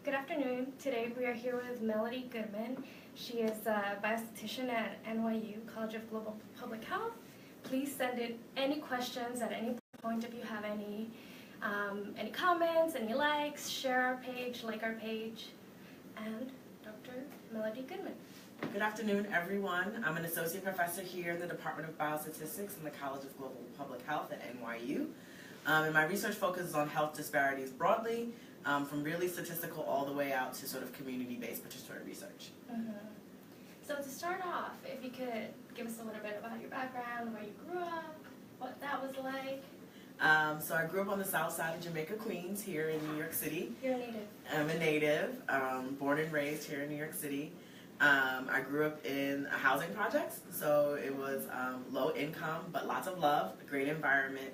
Good afternoon. Today we are here with Melody Goodman. She is a biostatistician at NYU College of Global Public Health. Please send in any questions at any point if you have any comments, any likes, share our page, like our page. And Dr. Melody Goodman. Good afternoon, everyone. I'm an associate professor here in the Department of Biostatistics in the College of Global Public Health at NYU. And my research focuses on health disparities broadly, from really statistical all the way out to sort of community-based participatory research. So to start off, if you could give us a little bit about your background, where you grew up, what that was like. So I grew up on the south side of Jamaica, Queens, here in New York City. You're a native. I'm a native, born and raised here in New York City. I grew up in housing projects, so it was low income, but lots of love, a great environment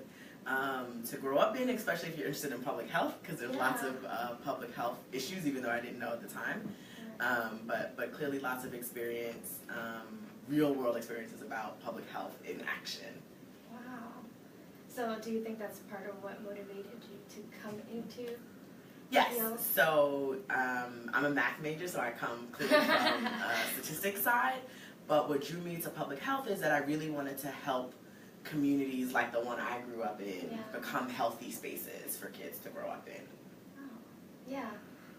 to grow up in, especially if you're interested in public health, because there's lots of public health issues, even though I didn't know at the time. But clearly lots of experience, real world experiences about public health in action. Wow. So do you think that's part of what motivated you to come into Yes, field? so I'm a math major, so I come clearly from statistics side, but what drew me to public health is that I really wanted to help communities like the one I grew up in become healthy spaces for kids to grow up in. Oh, yeah,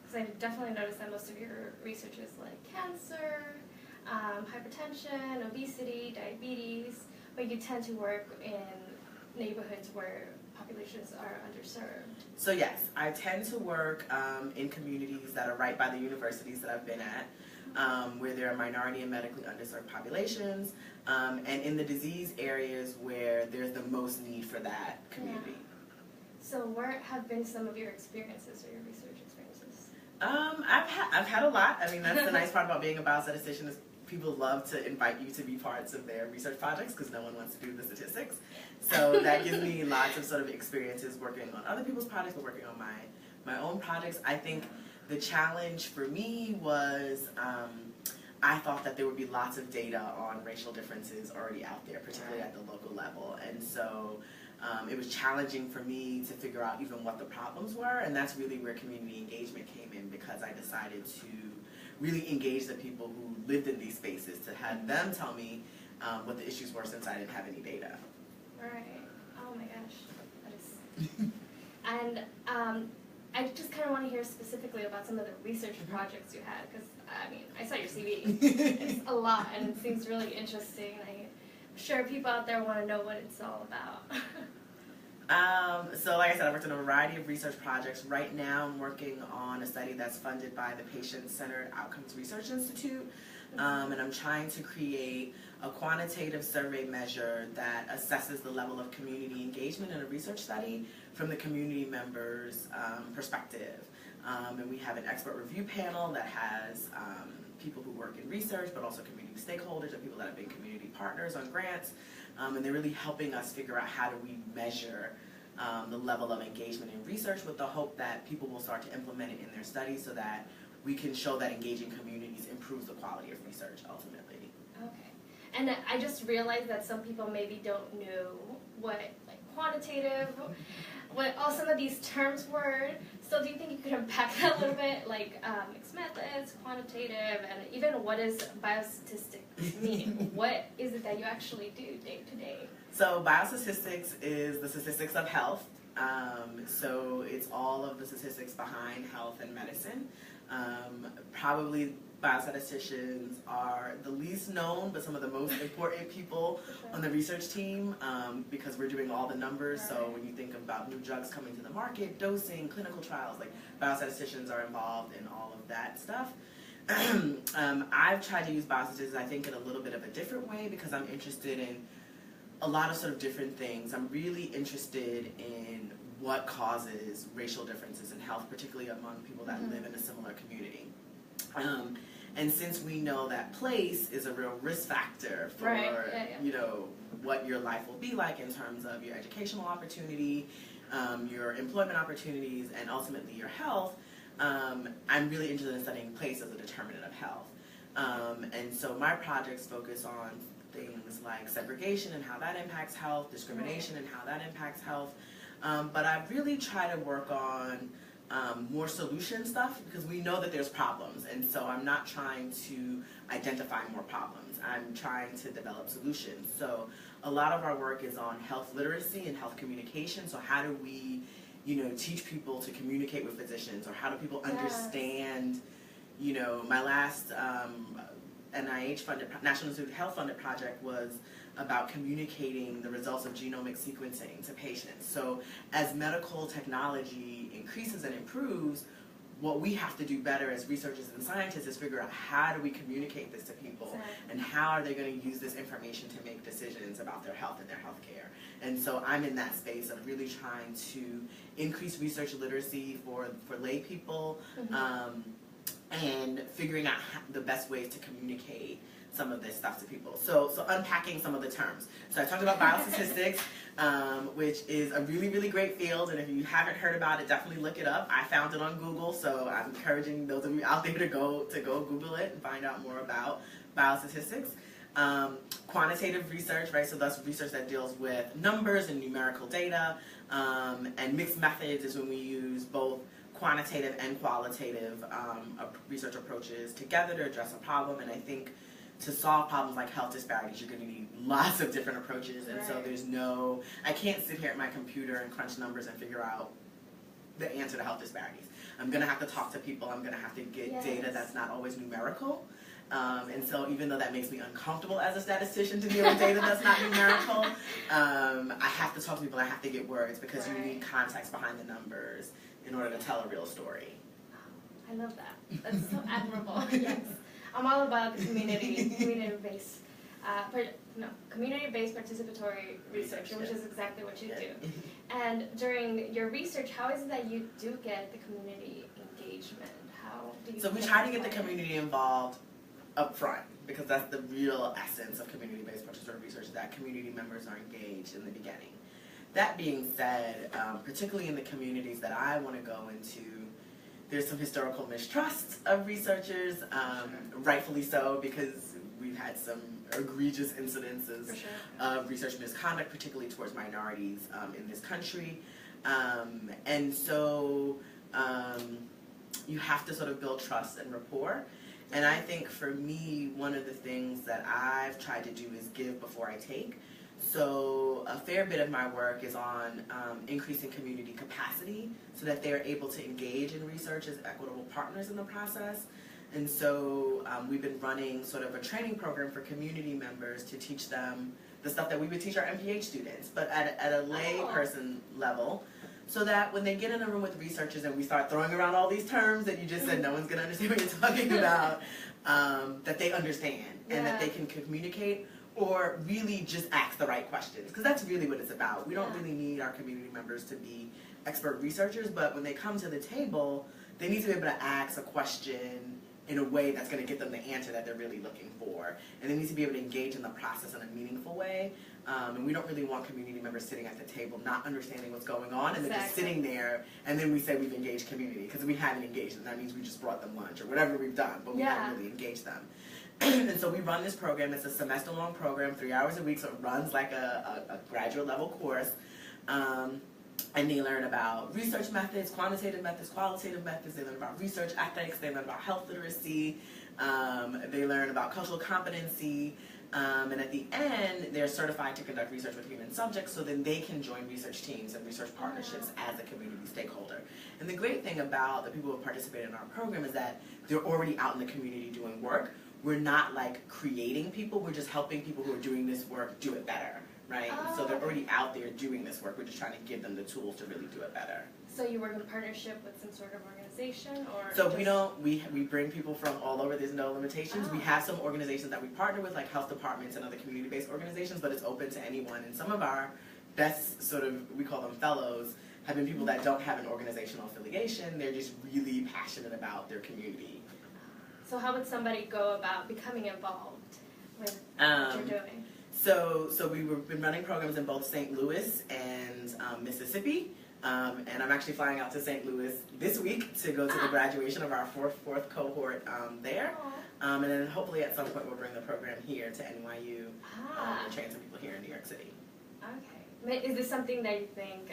because I definitely noticed that most of your research is like cancer, hypertension, obesity, diabetes, but you tend to work in neighborhoods where populations are underserved. So yes, I tend to work in communities that are right by the universities that I've been at, where there are minority and medically underserved populations, and in the disease areas where there's the most need for that community. Yeah. So where have been some of your experiences or your research experiences? I've had a lot. I mean, that's the nice part about being a biostatistician is people love to invite you to be parts of their research projects because no one wants to do the statistics. So that gives me lots of sort of experiences working on other people's projects, but working on my own projects. I think the challenge for me was I thought that there would be lots of data on racial differences already out there, particularly at the local level. And so it was challenging for me to figure out even what the problems were, and that's really where community engagement came in, because I decided to really engage the people who lived in these spaces, to have them tell me what the issues were since I didn't have any data. Right. Oh my gosh. That is. And I just kind of want to hear specifically about some of the research projects you had, because I mean, I saw your CV. It's a lot, and it seems really interesting. I'm sure people out there want to know what it's all about. So like I said, I worked on a variety of research projects. Right now I'm working on a study that's funded by the Patient-Centered Outcomes Research Institute, and I'm trying to create a quantitative survey measure that assesses the level of community engagement in a research study from the community members' perspective. And we have an expert review panel that has people who work in research, but also community stakeholders and people that have been community partners on grants. And they're really helping us figure out how do we measure the level of engagement in research, with the hope that people will start to implement it in their studies so that we can show that engaging communities improves the quality of research ultimately. Okay. And I just realized that some people maybe don't know what like quantitative, what all some of these terms were. So do you think you could unpack that a little bit, like mixed methods, quantitative, and even what does biostatistics mean? What is it that you actually do day to day? So biostatistics is the statistics of health. So it's all of the statistics behind health and medicine. Probably biostatisticians are the least known, but some of the most important people on the research team, because we're doing all the numbers. So when you think about new drugs coming to the market, dosing, clinical trials, like biostatisticians are involved in all of that stuff. I've tried to use biostatistics, I think, in a little bit of a different way, because I'm interested in a lot of sort of different things. I'm really interested in what causes racial differences in health, particularly among people that live in a similar community. And since we know that place is a real risk factor for you know, what your life will be like in terms of your educational opportunity, your employment opportunities, and ultimately your health, I'm really interested in studying place as a determinant of health. And so my projects focus on things like segregation and how that impacts health, discrimination and how that impacts health. But I really try to work on more solution stuff, because we know that there's problems, and so I'm not trying to identify more problems. I'm trying to develop solutions. So a lot of our work is on health literacy and health communication. So how do we, teach people to communicate with physicians, or how do people understand, my last NIH-funded, National Institute of Health-funded project was about communicating the results of genomic sequencing to patients. So as medical technology increases and improves, what we have to do better as researchers and scientists is figure out how do we communicate this to people, and how are they going to use this information to make decisions about their health and their health care. And so I'm in that space of really trying to increase research literacy for lay people, and figuring out the best ways to communicate some of this stuff to people. So unpacking some of the terms. So I talked about biostatistics, which is a really, really great field, and if you haven't heard about it, definitely look it up. I found it on Google, so I'm encouraging those of you out there to go Google it and find out more about biostatistics. Quantitative research, right? So that's research that deals with numbers and numerical data, and mixed methods is when we use both quantitative and qualitative research approaches together to address a problem. And I think to solve problems like health disparities, you're going to need lots of different approaches, and so I can't sit here at my computer and crunch numbers and figure out the answer to health disparities. I'm going to have to talk to people, I'm going to have to get data that's not always numerical, and so even though that makes me uncomfortable as a statistician to deal with data that's not numerical, I have to talk to people, I have to get words, because you need context behind the numbers in order to tell a real story. I love that. That's so admirable. Yes. I'm all about the community-based participatory research, which is exactly what you do. And during your research, how is it that you do get the community engagement? How do you? So we try to get the community involved up front, because that's the real essence of community-based participatory research, that community members are engaged in the beginning. That being said, particularly in the communities that I want to go into, there's some historical mistrust of researchers, rightfully so, because we've had some egregious incidences of research misconduct, particularly towards minorities in this country. And so you have to sort of build trust and rapport. And I think for me, one of the things that I've tried to do is give before I take. So a fair bit of my work is on increasing community capacity so that they're able to engage in research as equitable partners in the process. And so we've been running sort of a training program for community members to teach them the stuff that we would teach our MPH students, but at a lay person level, so that when they get in a room with researchers and we start throwing around all these terms that you just said no one's going to understand what you're talking about, that they understand and that they can communicate, or really just ask the right questions, because that's really what it's about. We don't really need our community members to be expert researchers, but when they come to the table, they need to be able to ask a question in a way that's going to get them the answer that they're really looking for. And they need to be able to engage in the process in a meaningful way. And we don't really want community members sitting at the table not understanding what's going on, and they're just sitting there, and then we say we've engaged community, because we haven't engaged them. That means we just brought them lunch or whatever we've done, but we haven't really engaged them. And so we run this program. It's a semester-long program, 3 hours a week, so it runs like a graduate-level course. And they learn about research methods, quantitative methods, qualitative methods. They learn about research ethics. They learn about health literacy. They learn about cultural competency. And at the end, they're certified to conduct research with human subjects, so then they can join research teams and research partnerships as a community stakeholder. And the great thing about the people who participate in our program is that they're already out in the community doing work. We're not like creating people, we're just helping people who are doing this work do it better, right? So they're already out there doing this work, we're just trying to give them the tools to really do it better. So you work in partnership with some sort of organization, or? So we bring people from all over, there's no limitations. We have some organizations that we partner with, like health departments and other community-based organizations, but it's open to anyone. And some of our best sort of, we call them fellows, have been people that don't have an organizational affiliation, they're just really passionate about their community. So how would somebody go about becoming involved with what you're doing? So we've been running programs in both St. Louis and Mississippi, and I'm actually flying out to St. Louis this week to go to the graduation of our fourth cohort there, and then hopefully at some point we'll bring the program here to NYU and train some people here in New York City. Okay. Is this something that you think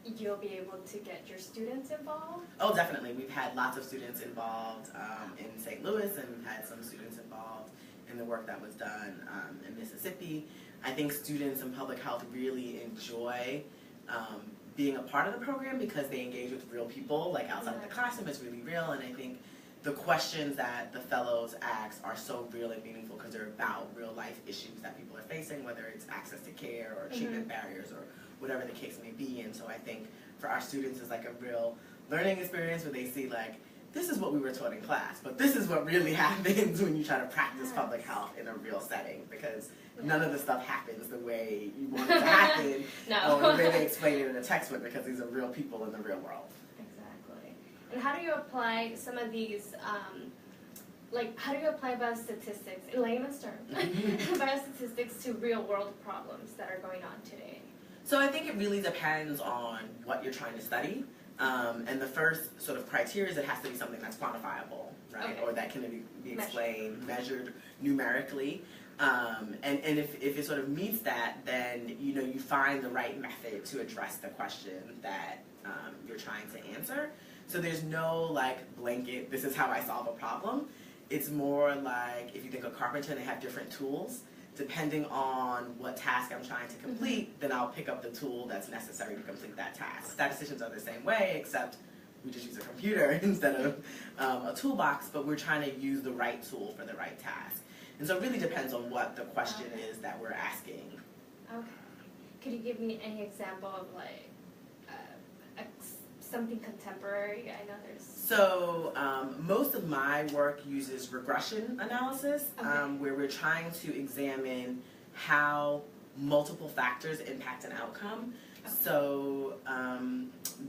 you'll be able to get your students involved? Oh, definitely. We've had lots of students involved in St. Louis, and we've had some students involved in the work that was done in Mississippi. I think students in public health really enjoy being a part of the program because they engage with real people, like outside of the classroom. It's really real, and I think the questions that the fellows ask are so real and meaningful because they're about real life issues that people are facing, whether it's access to care or treatment barriers or whatever the case may be. And so I think for our students it's like a real learning experience where they see like, this is what we were taught in class, but this is what really happens when you try to practice public health in a real setting, because none of the stuff happens the way you want it to happen or the way they explain it in a textbook, because these are real people in the real world. Exactly. And how do you apply some of these, how do you apply biostatistics, in layman's terms, biostatistics to real world problems that are going on today? So I think it really depends on what you're trying to study. And the first sort of criteria is it has to be something that's quantifiable, right? Or that can be explained, measured numerically. And if it sort of meets that, then you find the right method to address the question that you're trying to answer. So there's no like blanket, this is how I solve a problem. It's more like if you think of carpenter, they have different tools. Depending on what task I'm trying to complete, then I'll pick up the tool that's necessary to complete that task. Statisticians are the same way, except we just use a computer instead of a toolbox, but we're trying to use the right tool for the right task. And so it really depends on what the question is that we're asking. Okay. Could you give me any example of something contemporary? I know there's... So most of my work uses regression analysis, where we're trying to examine how multiple factors impact an outcome. So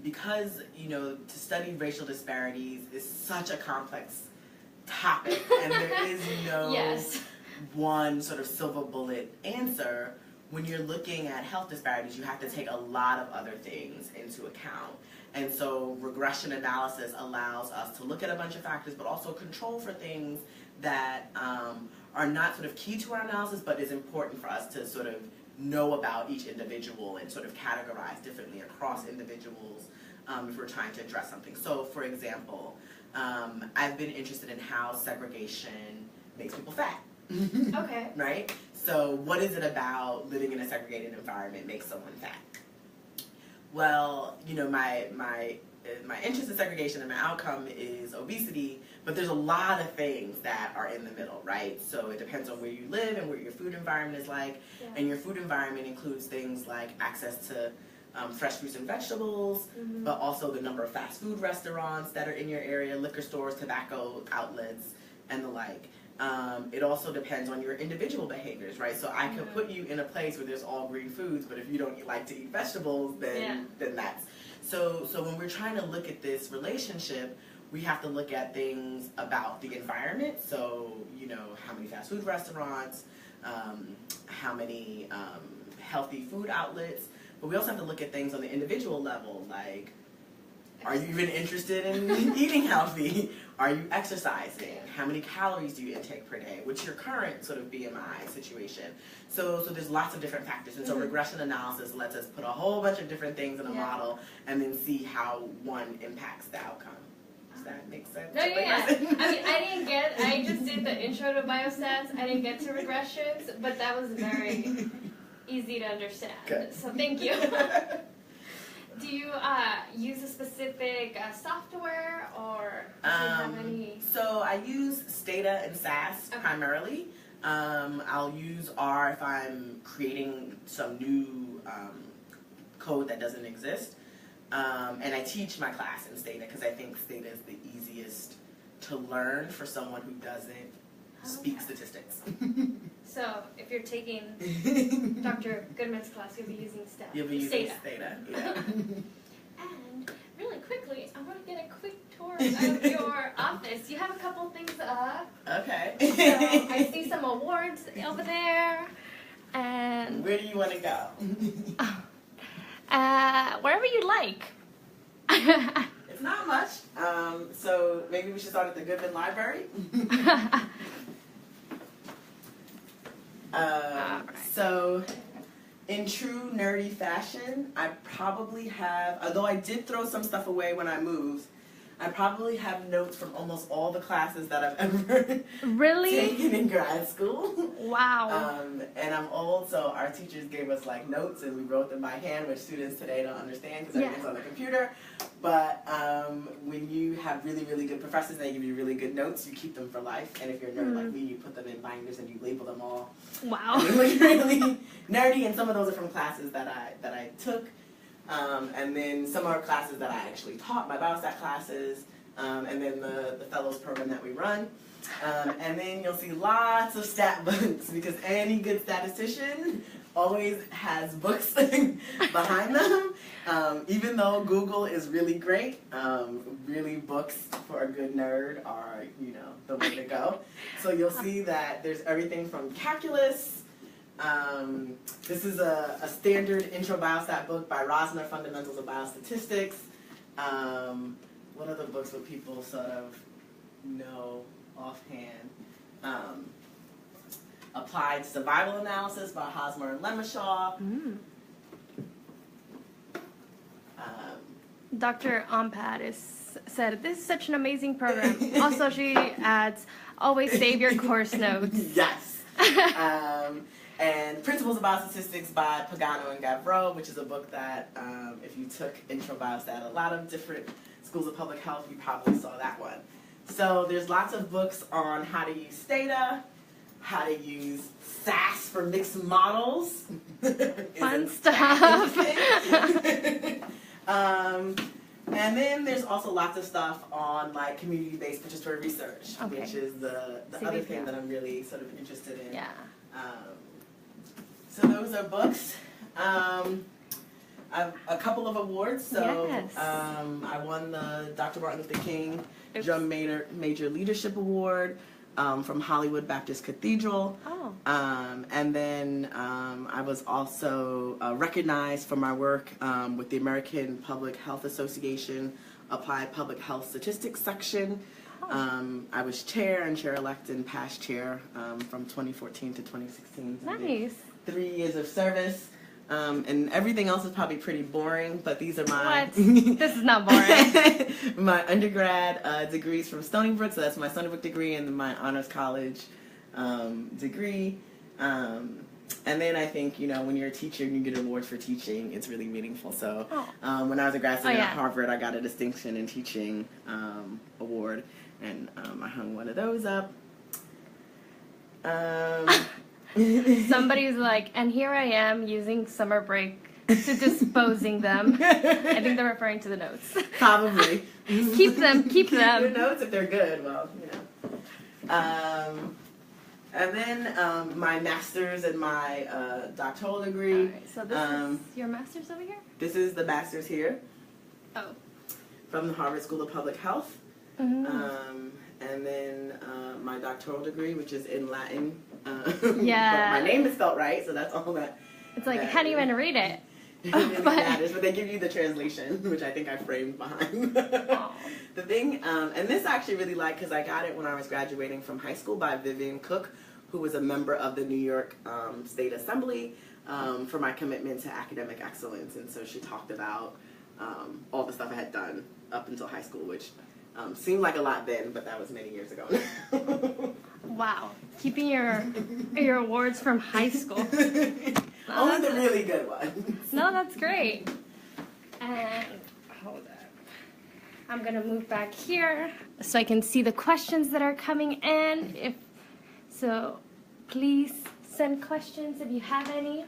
because, to study racial disparities is such a complex topic, and there is no one sort of silver bullet answer, when you're looking at health disparities, you have to take a lot of other things into account. And so regression analysis allows us to look at a bunch of factors, but also control for things that are not sort of key to our analysis, but is important for us to sort of know about each individual and sort of categorize differently across individuals if we're trying to address something. So for example, I've been interested in how segregation makes people fat. Okay. Right? So what is it about living in a segregated environment makes someone fat? Well, my interest in segregation and my outcome is obesity, but there's a lot of things that are in the middle, right? So it depends on where you live and what your food environment is like, and your food environment includes things like access to fresh fruits and vegetables, but also the number of fast food restaurants that are in your area, liquor stores, tobacco outlets, and the like. It also depends on your individual behaviors, right? So I could put you in a place where there's all green foods, but if you don't like to eat vegetables, then that's... So when we're trying to look at this relationship, we have to look at things about the environment. So, how many fast food restaurants, how many healthy food outlets, but we also have to look at things on the individual level, like, are you even interested in eating healthy? Are you exercising? How many calories do you intake per day? What's your current sort of BMI situation? So there's lots of different factors. And so regression analysis lets us put a whole bunch of different things in a model and then see how one impacts the outcome. Does that make sense? No, I just did the intro to biostats. I didn't get to regressions, but that was very easy to understand. Good. So thank you. Do you use a specific software, or do you have any? So I use Stata and SAS primarily. I'll use R if I'm creating some new code that doesn't exist. And I teach my class in Stata because I think Stata is the easiest to learn for someone who doesn't speak statistics. So if you're taking Dr. Goodman's class, you'll be using Stata. You'll be using Stata, yeah. And really quickly, I want to get a quick tour of your office. You have a couple things up. Okay. So I see some awards over there. And where do you want to go? Wherever you like. It's not much. So maybe we should start at the Goodman Library. So In true nerdy fashion, I probably have, although I did throw some stuff away when I moved, I probably have notes from almost all the classes that I've ever Really? taken in grad school. Wow. And I'm old, so our teachers gave us like notes and we wrote them by hand, which students today don't understand because everything's on the computer. But when you have really, really good professors and they give you really good notes, you keep them for life. And if you're a nerd like me, you put them in binders and you label them all. Wow. And they look really nerdy, and some of those are from classes that I took. And then some are classes that I actually taught, my biostat classes, and then the fellows program that we run. And then you'll see lots of stat books, because any good statistician always has books behind them. Even though Google is really great, really books for a good nerd are, the way to go. So you'll see that there's everything from calculus. This is a standard intro biostat book by Rosner, Fundamentals of Biostatistics. What other books would people sort of know offhand? Applied Survival Analysis by Hosmer and Lemeshaw. Dr. Ompad said, this is such an amazing program. Also, she adds, always save your course notes. Yes. And Principles of Biostatistics by Pagano and Gavreau, which is a book that if you took intro biostat, a lot of different schools of public health, you probably saw that one. So there's lots of books on how to use Stata, how to use SAS for mixed models. Fun stuff. And then there's also lots of stuff on like community-based participatory research, which is the other thing that I'm really sort of interested in. Yeah. So those are books. I've a couple of awards. So yes. I won the Dr. Martin Luther King Drum Major Leadership Award from Hollywood Baptist Cathedral. Oh. And then I was also recognized for my work with the American Public Health Association Applied Public Health Statistics section. I was chair and chair-elect and past chair from 2014 to 2016. So nice. 3 years of service. And everything else is probably pretty boring, but these are my... What? This is not boring. My undergrad degrees from Stony Brook, so that's my Stony Brook degree, and then my honors college degree. And then I think, when you're a teacher and you get awards for teaching, it's really meaningful. So when I was a grad student at Harvard, I got a distinction in teaching award, and I hung one of those up. Somebody's like, and here I am using summer break to disposing them. I think they're referring to the notes. Probably. Keep them. Keep your notes if they're good. Well, And then my master's and my doctoral degree. All right, so this is your master's over here? This is the master's here. Oh. From the Harvard School of Public Health. Mm-hmm. And then my doctoral degree, which is in Latin. Yeah. But my name is spelled right, so that's all that. It's like, I can't even read it. It really matters, but they give you the translation, which I think I framed behind the thing. And this I actually really like because I got it when I was graduating from high school by Vivian Cook, who was a member of the New York State Assembly for my commitment to academic excellence. And so she talked about all the stuff I had done up until high school, which seemed like a lot then, but that was many years ago. Wow. Keeping your awards from high school. Only the really good ones. No, that's great. And hold up. I'm going to move back here so I can see the questions that are coming in. So please send questions if you have any.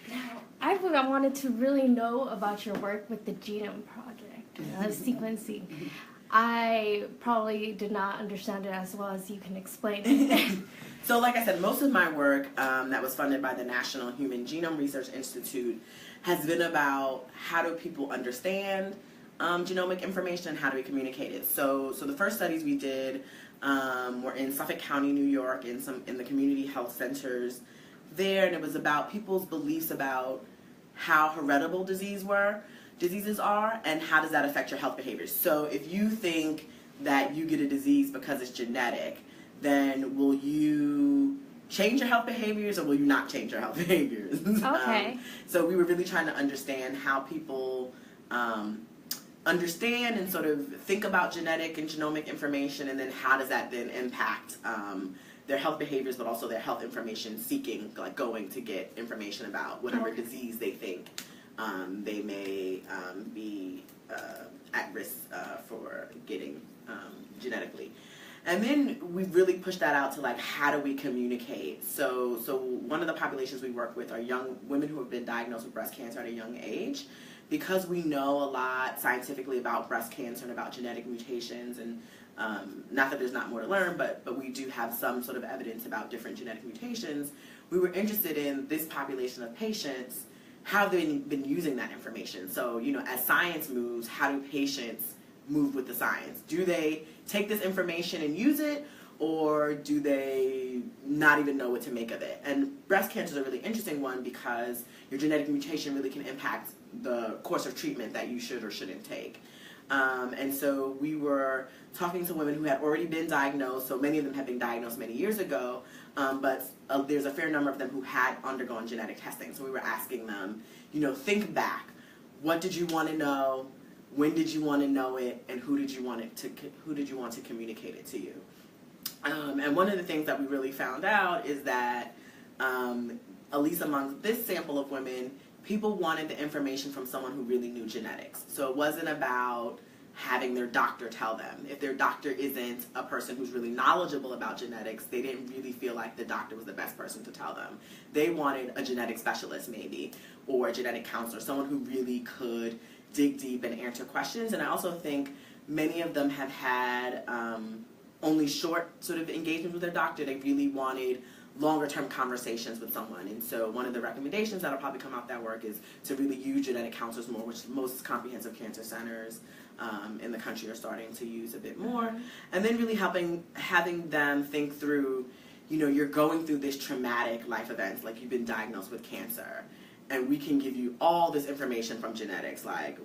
Now, I wanted to really know about your work with the Genome Project, sequencing. I probably did not understand it as well as you can explain it. So like I said, most of my work that was funded by the National Human Genome Research Institute has been about how do people understand genomic information and how do we communicate it. So the first studies we did were in Suffolk County, New York, in the community health centers there, and it was about people's beliefs about how heritable diseases are and how does that affect your health behaviors. So if you think that you get a disease because it's genetic, then will you change your health behaviors, or will you not change your health behaviors? Okay. So we were really trying to understand how people understand and sort of think about genetic and genomic information, and then how does that then impact their health behaviors, but also their health information seeking, like going to get information about whatever disease they think they may be at risk for getting genetically. And then we really pushed that out to like, how do we communicate? So one of the populations we work with are young women who have been diagnosed with breast cancer at a young age. Because we know a lot scientifically about breast cancer and about genetic mutations, and not that there's not more to learn, but we do have some sort of evidence about different genetic mutations, we were interested in this population of patients, how have they been using that information? So, you know, as science moves, how do patients move with the science? Do they take this information and use it, or do they not even know what to make of it? And breast cancer is a really interesting one because your genetic mutation really can impact the course of treatment that you should or shouldn't take. And so we were talking to women who had already been diagnosed, so many of them had been diagnosed many years ago, but there's a fair number of them who had undergone genetic testing. So we were asking them, you know, think back. What did you want to know? When did you want to know it? And who did you want to communicate it to you? And one of the things that we really found out is that, at least among this sample of women, people wanted the information from someone who really knew genetics. So it wasn't about having their doctor tell them. If their doctor isn't a person who's really knowledgeable about genetics, they didn't really feel like the doctor was the best person to tell them. They wanted a genetic specialist maybe, or a genetic counselor, someone who really could dig deep and answer questions. And I also think many of them have had only short sort of engagements with their doctor. They really wanted longer term conversations with someone. And so one of the recommendations that'll probably come out that work is to really use genetic counselors more, which most comprehensive cancer centers in the country are starting to use a bit more. And then really having them think through, you know, you're going through this traumatic life event, like you've been diagnosed with cancer, and we can give you all this information from genetics, like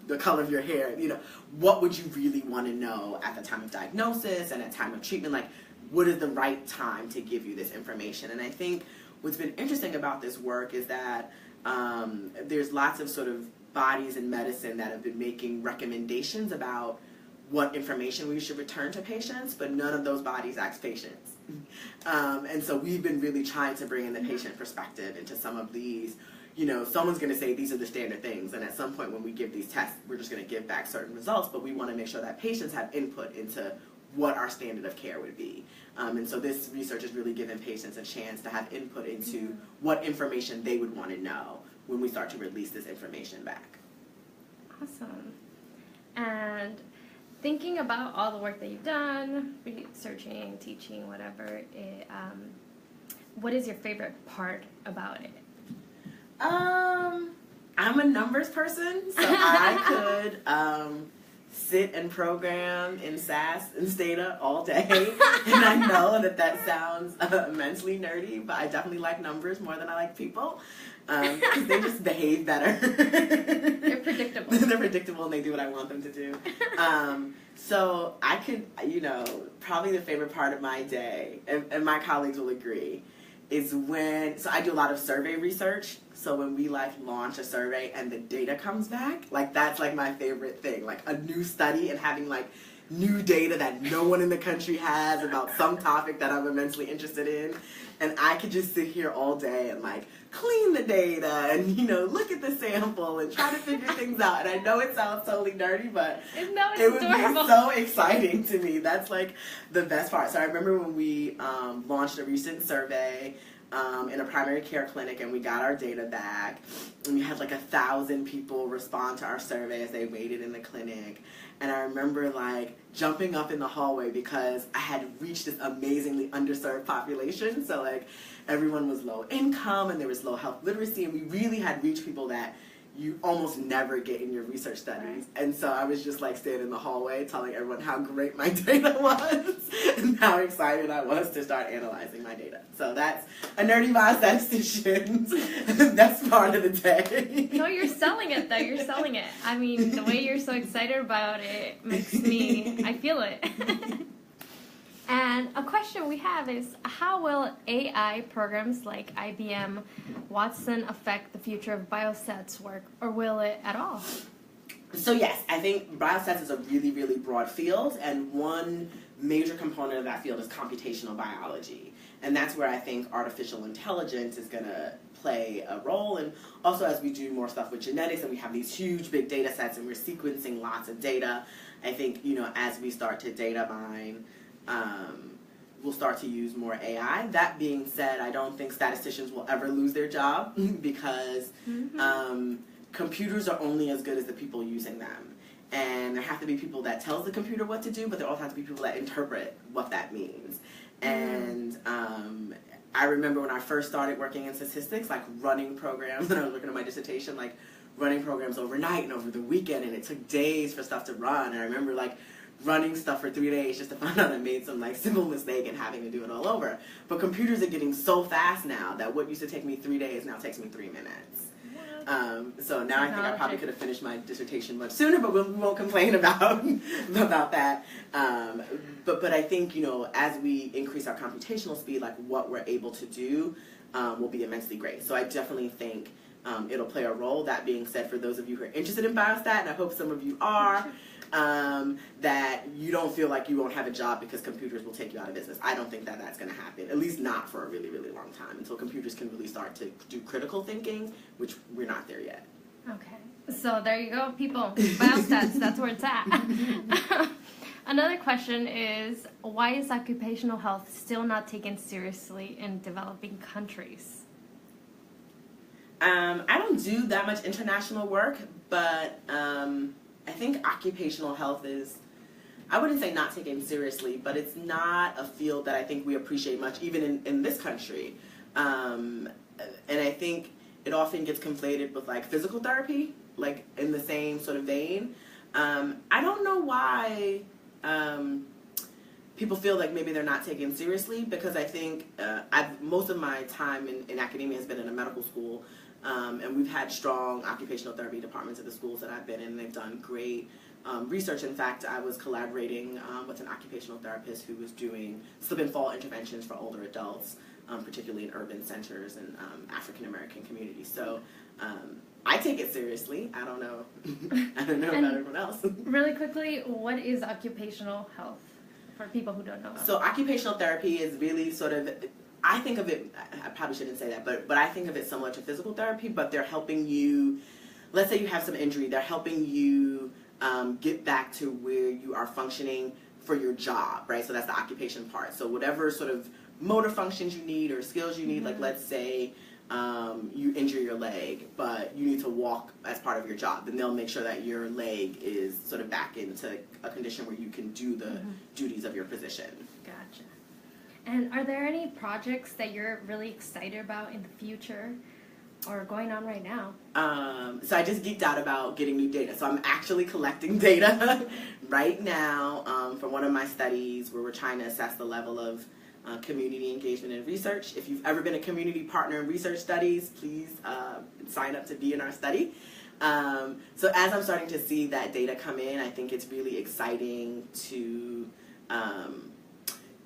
the color of your hair, you know, what would you really want to know at the time of diagnosis and at time of treatment? Like, what is the right time to give you this information? And I think what's been interesting about this work is that there's lots of sort of bodies in medicine that have been making recommendations about what information we should return to patients, but none of those bodies ask patients. And so we've been really trying to bring in the patient perspective into some of these. You know, someone's going to say these are the standard things, and at some point when we give these tests, we're just going to give back certain results, but we want to make sure that patients have input into what our standard of care would be. And so this research has really given patients a chance to have input into what information they would want to know when we start to release this information back. Awesome. And thinking about all the work that you've done, researching, teaching, whatever, what is your favorite part about it? I'm a numbers person, so I could sit and program in SAS and Stata all day, and I know that sounds immensely nerdy, but I definitely like numbers more than I like people, because they just behave better. They're predictable. They're predictable, and they do what I want them to do. So I could, you know, probably the favorite part of my day, and my colleagues will agree, is so I do a lot of survey research, so when we like launch a survey and the data comes back, like that's like my favorite thing, like a new study and having like new data that no one in the country has about some topic that I'm immensely interested in, and I could just sit here all day and like clean the data and, you know, look at the sample and try to figure things out. And I know it sounds totally nerdy, but it would be so exciting to me. That's like the best part. So I remember when we launched a recent survey in a primary care clinic, and we got our data back, and we had like 1,000 people respond to our survey as they waited in the clinic. And I remember like jumping up in the hallway because I had reached this amazingly underserved population. So like everyone was low income and there was low health literacy, and we really had reached people that you almost never get in your research studies. And so I was just like standing in the hallway telling everyone how great my data was and how excited I was to start analyzing my data. So that's a nerdy biostatistician. That's part of the day. No, you're selling it though. You're selling it. I mean, the way you're so excited about it makes me, I feel it. And a question we have is, how will AI programs like IBM Watson affect the future of biostats work, or will it at all? So yes, I think biostats is a really, really broad field, and one major component of that field is computational biology. And that's where I think artificial intelligence is going to play a role. And also as we do more stuff with genetics and we have these huge big data sets and we're sequencing lots of data, I think, as we start to data mine, we'll start to use more AI. That being said, I don't think statisticians will ever lose their job because computers are only as good as the people using them. And there have to be people that tells the computer what to do, but there also have to be people that interpret what that means. And I remember when I first started working in statistics, like running programs, and I was looking at my dissertation, like running programs overnight and over the weekend, and it took days for stuff to run. And I remember like running stuff for 3 days just to find out I made some like simple mistake and having to do it all over. But computers are getting so fast now that what used to take me 3 days now takes me 3 minutes. So now I think I probably could have finished my dissertation much sooner, but we won't complain about that. But I think, as we increase our computational speed, like what we're able to do will be immensely great. So I definitely think it'll play a role. That being said, for those of you who are interested in biostat, and I hope some of you are, that you don't feel like you won't have a job because computers will take you out of business. I don't think that that's going to happen, at least not for a really, really long time, until computers can really start to do critical thinking, which we're not there yet. Okay, so there you go, people. Biostats, that's where it's at. Another question is, why is occupational health still not taken seriously in developing countries? I don't do that much international work, but I think occupational health is, I wouldn't say not taken seriously, but it's not a field that I think we appreciate much, even in this country. And I think it often gets conflated with like physical therapy, like in the same sort of vein. I don't know why people feel like maybe they're not taken seriously, because I think most of my time in academia has been in a medical school, and we've had strong occupational therapy departments at the schools that I've been in, and they've done great research. In fact, I was collaborating with an occupational therapist who was doing slip and fall interventions for older adults, particularly in urban centers and African American communities. So I take it seriously. I don't know. I don't know about everyone else. Really quickly, what is occupational health for people who don't know? So occupational therapy is really sort of, I think of it, I probably shouldn't say that, but I think of it similar to physical therapy, but they're helping you, let's say you have some injury, they're helping you get back to where you are functioning for your job, right? So that's the occupation part. So whatever sort of motor functions you need or skills you need, like let's say you injure your leg, but you need to walk as part of your job, then they'll make sure that your leg is sort of back into a condition where you can do the duties of your position. Gotcha. And are there any projects that you're really excited about in the future or going on right now? So I just geeked out about getting new data. So I'm actually collecting data right now for one of my studies where we're trying to assess the level of community engagement in research. If you've ever been a community partner in research studies, please sign up to be in our study. So as I'm starting to see that data come in, I think it's really exciting to,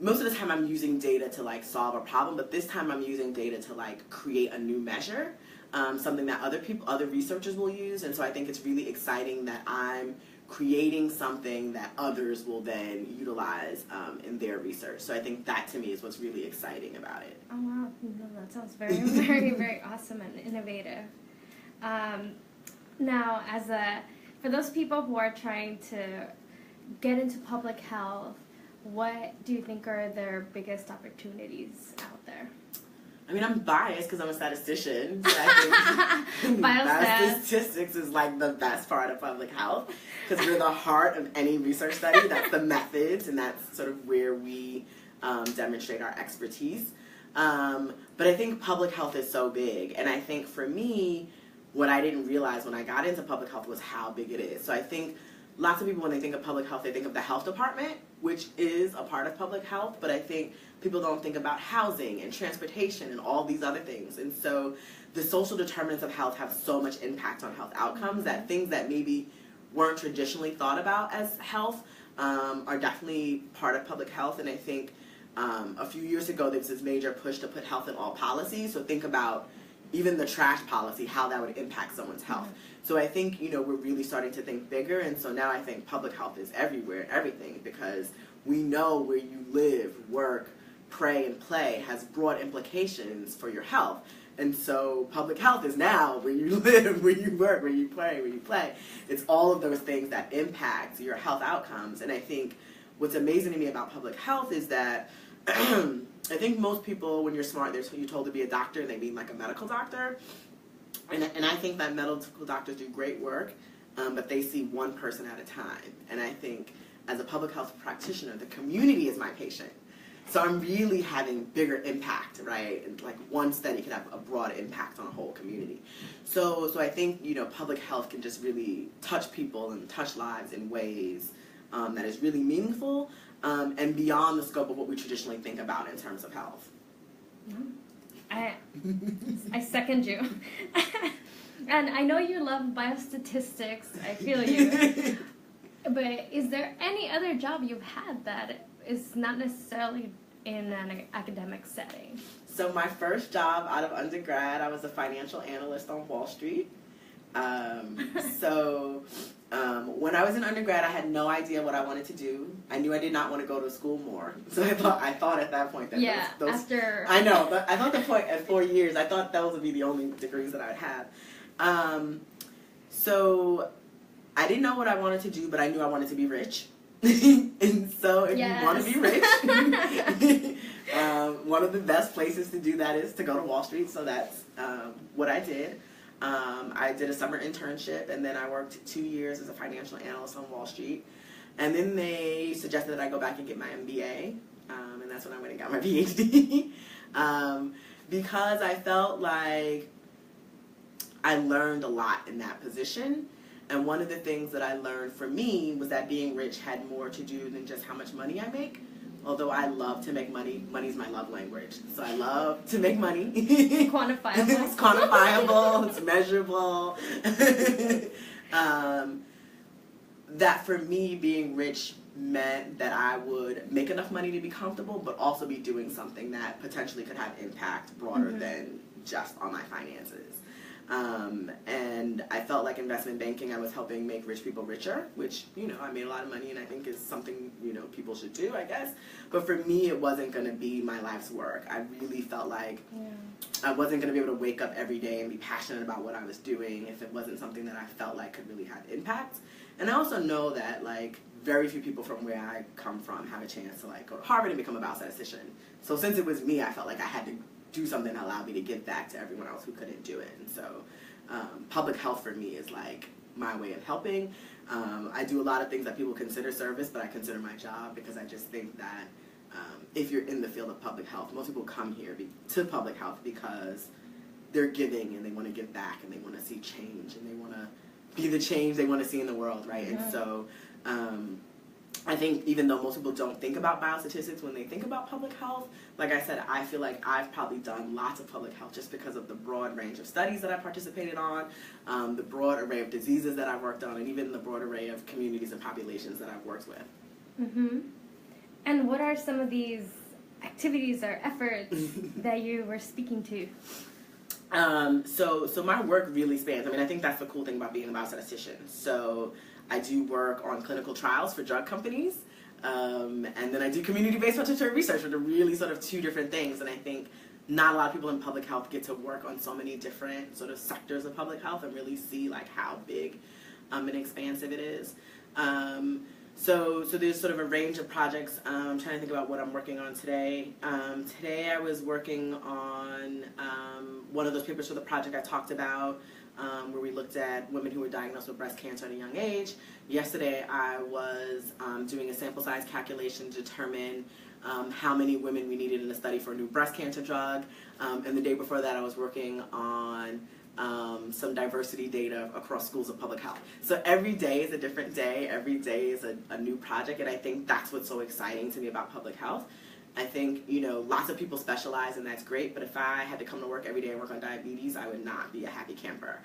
most of the time I'm using data to like solve a problem, but this time I'm using data to like create a new measure, something that other researchers will use. And so I think it's really exciting that I'm creating something that others will then utilize in their research. So I think that to me is what's really exciting about it. Oh wow, that sounds very, very, very awesome and innovative. Now, for those people who are trying to get into public health, what do you think are their biggest opportunities out there? I mean, I'm biased because I'm a statistician. So I think biostatistics is like the best part of public health because we're the heart of any research study. That's the methods, and that's sort of where we demonstrate our expertise. But I think public health is so big, and I think for me, what I didn't realize when I got into public health was how big it is. So I think lots of people, when they think of public health, they think of the health department, which is a part of public health, but I think people don't think about housing and transportation and all these other things. And so the social determinants of health have so much impact on health outcomes that things that maybe weren't traditionally thought about as health are definitely part of public health, and I think a few years ago there was this major push to put health in all policies. So think about even the trash policy, how that would impact someone's health. So I think, we're really starting to think bigger, and so now I think public health is everywhere, everything, because we know where you live, work, pray, and play has broad implications for your health. And so public health is now where you live, where you work, where you pray, where you play. It's all of those things that impact your health outcomes. And I think what's amazing to me about public health is that I think most people, when you're smart, you're told to be a doctor, and they mean like a medical doctor. And I think that medical doctors do great work, but they see one person at a time. And I think as a public health practitioner, the community is my patient. So I'm really having bigger impact, right? And like one study could have a broad impact on a whole community. So I think, public health can just really touch people and touch lives in ways that is really meaningful and beyond the scope of what we traditionally think about in terms of health. I second you. And I know you love biostatistics. I feel you. But is there any other job you've had that is not necessarily in an academic setting? So my first job out of undergrad, I was a financial analyst on Wall Street. When I was in undergrad, I had no idea what I wanted to do. I knew I did not want to go to school more. So I thought at that point that I know, but I thought the point at 4 years, I thought those would be the only degrees that I would have. So I didn't know what I wanted to do, but I knew I wanted to be rich. And so if you want to be rich, one of the best places to do that is to go to Wall Street. So that's what I did. I did a summer internship, and then I worked 2 years as a financial analyst on Wall Street. And then they suggested that I go back and get my MBA, and that's when I went and got my PhD. Because I felt like I learned a lot in that position. And one of the things that I learned for me was that being rich had more to do than just how much money I make. Although I love to make money, money's my love language. So I love to make money. Quantifiable. It's quantifiable, it's measurable. That for me, being rich meant that I would make enough money to be comfortable, but also be doing something that potentially could have impact broader than just on my finances. And I felt like investment banking, I was helping make rich people richer, which, I made a lot of money and I think is something, people should do, I guess. But for me, it wasn't going to be my life's work. I really felt like I wasn't going to be able to wake up every day and be passionate about what I was doing if it wasn't something that I felt like could really have impact. And I also know that, very few people from where I come from have a chance to, go to Harvard and become a biostatistician. So since it was me, I felt like I had to do something that allowed me to give back to everyone else who couldn't do it. And so public health for me is my way of helping. I do a lot of things that people consider service, but I consider my job because I just think that if you're in the field of public health, most people come here to public health because they're giving and they want to give back and they want to see change and they want to be the change they want to see in the world, right? And so I think even though most people don't think about biostatistics when they think about public health, like I said, I feel like I've probably done lots of public health just because of the broad range of studies that I participated on, the broad array of diseases that I've worked on, and even the broad array of communities and populations that I've worked with. And what are some of these activities or efforts that you were speaking to? So my work really spans. I think that's the cool thing about being a biostatistician. So I do work on clinical trials for drug companies, and then I do community-based participatory research, which are really sort of two different things. And I think not a lot of people in public health get to work on so many different sort of sectors of public health and really see how big and expansive it is. So there's sort of a range of projects. I'm trying to think about what I'm working on today. Today I was working on one of those papers for the project I talked about, where we looked at women who were diagnosed with breast cancer at a young age. Yesterday I was doing a sample size calculation to determine how many women we needed in a study for a new breast cancer drug. And the day before that I was working on some diversity data across schools of public health. So every day is a different day. Every day is a new project, and I think that's what's so exciting to me about public health. I think, lots of people specialize, and that's great, but if I had to come to work every day and work on diabetes, I would not be a happy camper.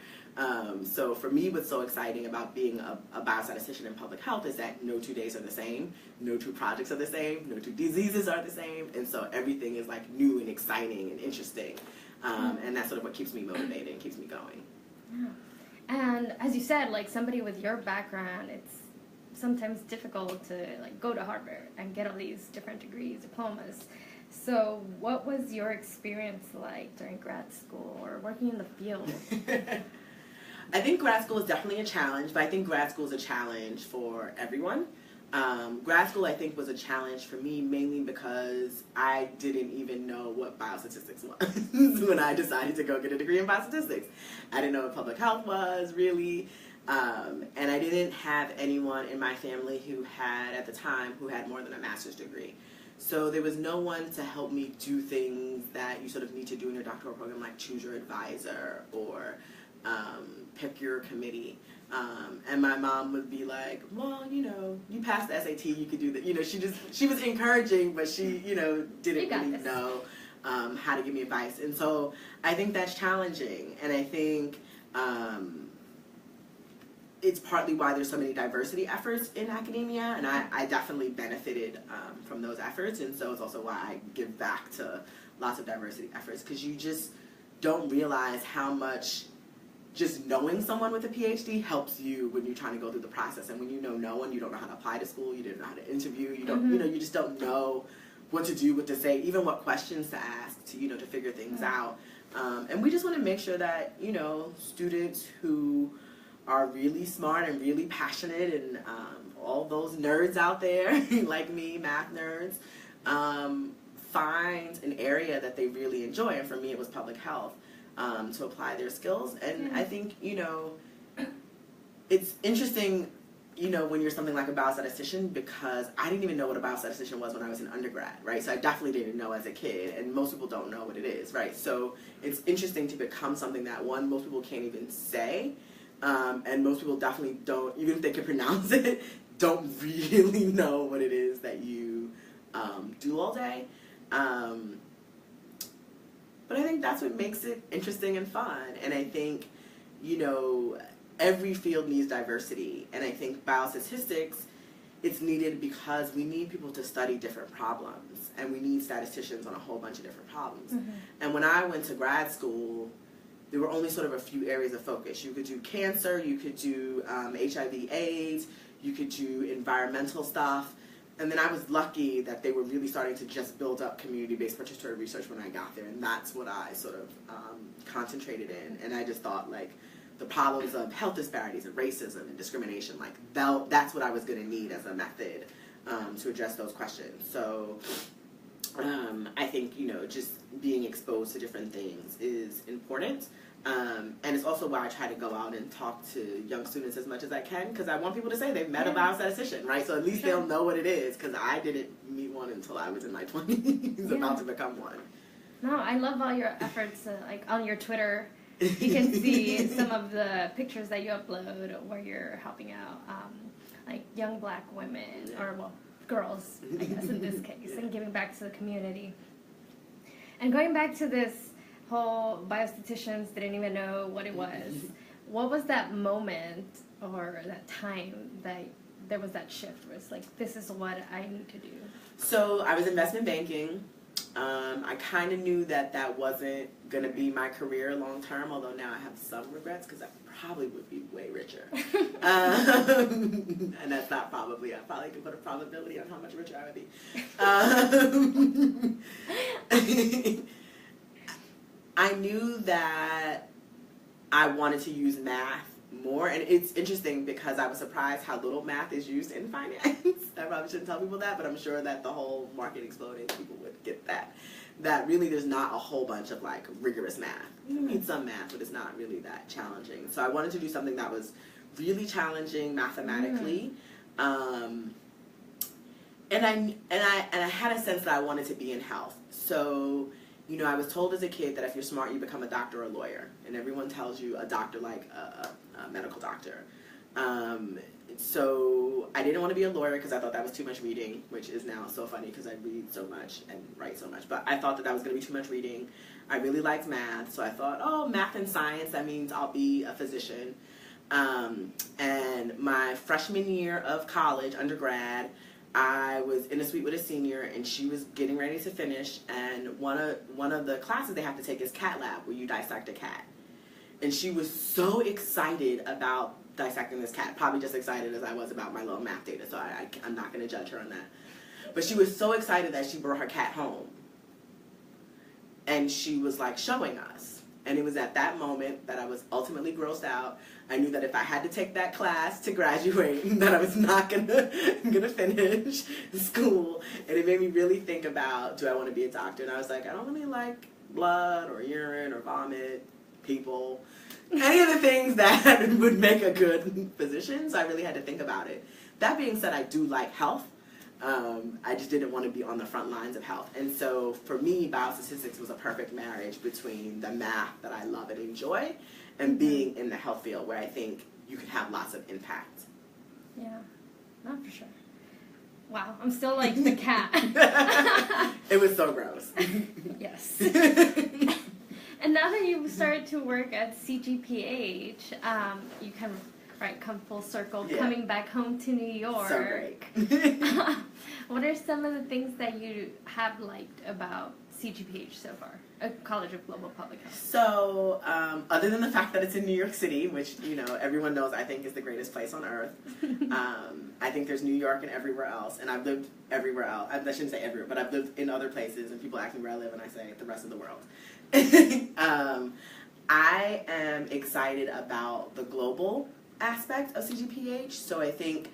So for me, what's so exciting about being a biostatistician in public health is that no 2 days are the same, no 2 projects are the same, no 2 diseases are the same, and so everything is like new and exciting and interesting. And that's sort of what keeps me motivated and keeps me going. Yeah. And as you said, like somebody with your background, it's sometimes difficult to like go to Harvard and get all these different degrees, diplomas. So what was your experience like during grad school or working in the field? I think grad school is definitely a challenge, but I think grad school is a challenge for everyone. Grad school, I think, was a challenge for me mainly because I didn't even know what biostatistics was when I decided to go get a degree in biostatistics. I didn't know what public health was, really, and I didn't have anyone in my family who had, at the time, who had more than a master's degree. So there was no one to help me do things that you sort of need to do in your doctoral program, like choose your advisor or pick your committee. And my mom would be like, well, you know, you passed the SAT, you could do that. You know, she was encouraging, but she, you know, didn't really know how to give me advice. And so I think that's challenging. And I think it's partly why there's so many diversity efforts in academia. And I definitely benefited from those efforts. And so it's also why I give back to lots of diversity efforts, because you just don't realize how much just knowing someone with a PhD helps you when you're trying to go through the process. And when you know no one, you don't know how to apply to school, you don't know how to interview, you don't, you know, you just don't know what to do, what to say, even what questions to ask to, you know, to figure things out. And we just want to make sure that, you know, students who are really smart and really passionate and all those nerds out there, like me, math nerds, find an area that they really enjoy. And for me, it was public health. To apply their skills. And I think, you know, it's interesting, you know, when you're something like a biostatistician, because I didn't even know what a biostatistician was when I was in undergrad, right? So I definitely didn't know as a kid, and most people don't know what it is, right? So it's interesting to become something that, one, most people can't even say, and most people definitely don't, even if they can pronounce it, don't really know what it is that you do all day. But I think that's what makes it interesting and fun. And I think, you know, every field needs diversity. And I think biostatistics, it's needed because we need people to study different problems. And we need statisticians on a whole bunch of different problems. And when I went to grad school, there were only sort of a few areas of focus. You could do cancer, you could do HIV/AIDS, you could do environmental stuff. And then I was lucky that they were really starting to just build up community-based participatory research when I got there, and that's what I sort of concentrated in. And I just thought, like, the problems of health disparities and racism and discrimination, like, that's what I was going to need as a method to address those questions. So I think, you know, just being exposed to different things is important. And it's also why I try to go out and talk to young students as much as I can, because I want people to say they've met a biostatistician, right? So at least they'll know what it is, because I didn't meet one until I was in my 20s, about to become one. No, I love all your efforts, like on your Twitter. You can see some of the pictures that you upload where you're helping out, like young black women, or well, girls, I guess in this case, and giving back to the community. And going back to this whole biostatisticians didn't even know what it was. What was that moment or that time that there was that shift where it's like, this is what I need to do? So I was investment banking. I kind of knew that that wasn't going to be my career long term, although now I have some regrets because I probably would be way richer. And that's not probably. I probably could put a probability on how much richer I would be. I knew that I wanted to use math more, and it's interesting because I was surprised how little math is used in finance. I probably shouldn't tell people that, but I'm sure that the whole market exploding, people would get that. That really there's not a whole bunch of like rigorous math. You need some math, but it's not really that challenging. So I wanted to do something that was really challenging mathematically. And I had a sense that I wanted to be in health. So, you know, I was told as a kid that if you're smart, you become a doctor or a lawyer. And everyone tells you a doctor like a medical doctor. So I didn't want to be a lawyer because I thought that was too much reading, which is now so funny because I read so much and write so much. But I thought that was going to be too much reading. I really liked math, so I thought, oh, math and science, that means I'll be a physician. And my freshman year of college, undergrad, I was in a suite with a senior, and she was getting ready to finish, and one of the classes they have to take is cat lab, where you dissect a cat. And she was so excited about dissecting this cat, probably just excited as I was about my little math data, so I'm not going to judge her on that. But she was so excited that she brought her cat home. And she was like showing us. And it was at that moment that I was ultimately grossed out. I knew that if I had to take that class to graduate, that I was not gonna finish school. And it made me really think about, do I want to be a doctor? And I was like, I don't really like blood or urine or vomit, people, any of the things that would make a good physician. So I really had to think about it. That being said, I do like health. I just didn't want to be on the front lines of health. And so for me, biostatistics was a perfect marriage between the math that I love and enjoy and being in the health field where I think you could have lots of impact. Yeah, not for sure. Wow, I'm still like the cat. It was so gross. Yes. And now that you've started to work at CGTH, you kind of come full circle, coming back home to New York. So great. What are some of the things that you have liked about CGTH so far, a College of Global Public Health? So, other than the fact that it's in New York City, which, everyone knows I think is the greatest place on earth, I think there's New York and everywhere else, and I've lived everywhere else. I shouldn't say everywhere, but I've lived in other places, and people ask me where I live, and I say the rest of the world. I am excited about the global aspect of CGTH, so I think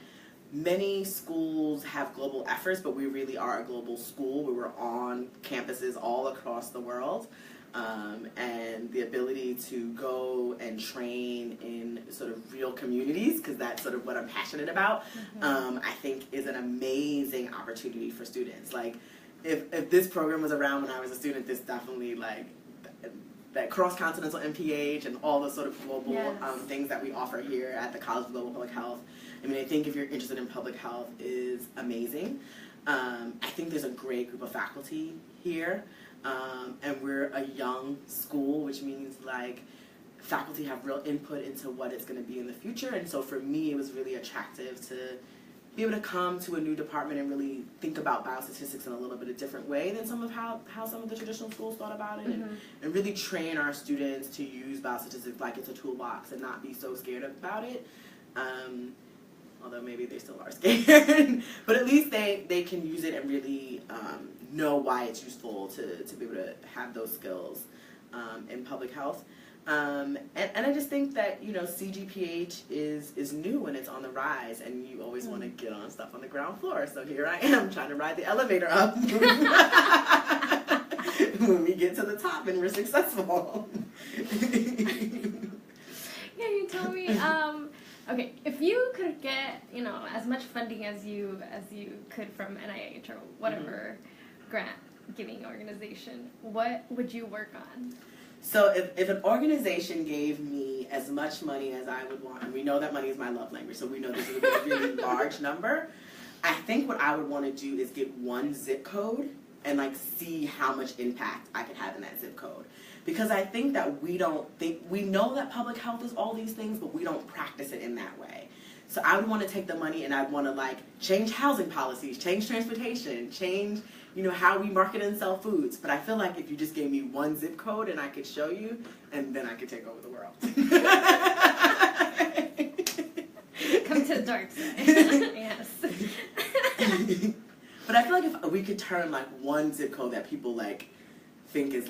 many schools have global efforts, but we really are a global school where we're on campuses all across the world, and the ability to go and train in sort of real communities, because that's sort of what I'm passionate about, I think is an amazing opportunity for students. Like, if this program was around when I was a student, this definitely, like, that cross-continental MPH and all the sort of global things that we offer here at the College of Global Public Health. I mean, I think if you're interested in public health is amazing. I think there's a great group of faculty here, and we're a young school, which means like faculty have real input into what it's going to be in the future. And so for me, it was really attractive to be able to come to a new department and really think about biostatistics in a little bit of different way than some of how some of the traditional schools thought about it, and really train our students to use biostatistics like it's a toolbox and not be so scared about it. Although maybe they still are scared, but at least they can use it and really know why it's useful to be able to have those skills in public health. And I just think that, CGPH is new and it's on the rise, and you always want to get on stuff on the ground floor. So here I am trying to ride the elevator up when we get to the top and we're successful. Yeah, you told me. Okay, if you could get as much funding as you could from NIH or whatever grant giving organization, what would you work on? So if an organization gave me as much money as I would want, and we know that money is my love language, so we know this is a really large number, I think what I would want to do is get one zip code and see how much impact I could have in that zip code. Because I think that we know that public health is all these things, but we don't practice it in that way. So I would want to take the money and I'd want to change housing policies, change transportation, change how we market and sell foods. But I feel like if you just gave me one zip code and I could show you, and then I could take over the world. Come to the dark side. Yes. But I feel like if we could turn one zip code that people think is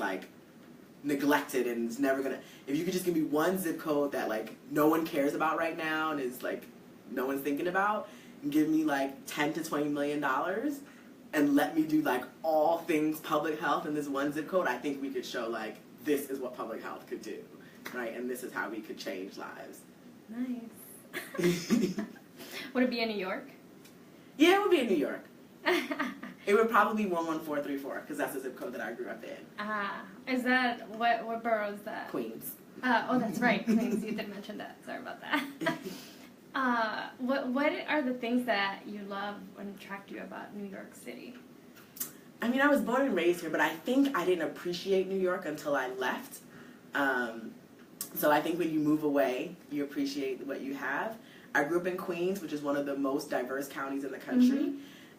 neglected and is never gonna, if you could just give me one zip code that no one cares about right now and is no one's thinking about, and give me $10 to $20 million and let me do all things public health in this one zip code, I think we could show this is what public health could do, right? And this is how we could change lives. Nice. Would it be in New York? Yeah, it would be in New York. It would probably be 11434 because that's the zip code that I grew up in. Is that what borough is that? Queens. Oh, that's right, Queens. You did mention that. Sorry about that. What are the things that you love and attract you about New York City? I mean, I was born and raised here, but I think I didn't appreciate New York until I left. So I think when you move away, you appreciate what you have. I grew up in Queens, which is one of the most diverse counties in the country,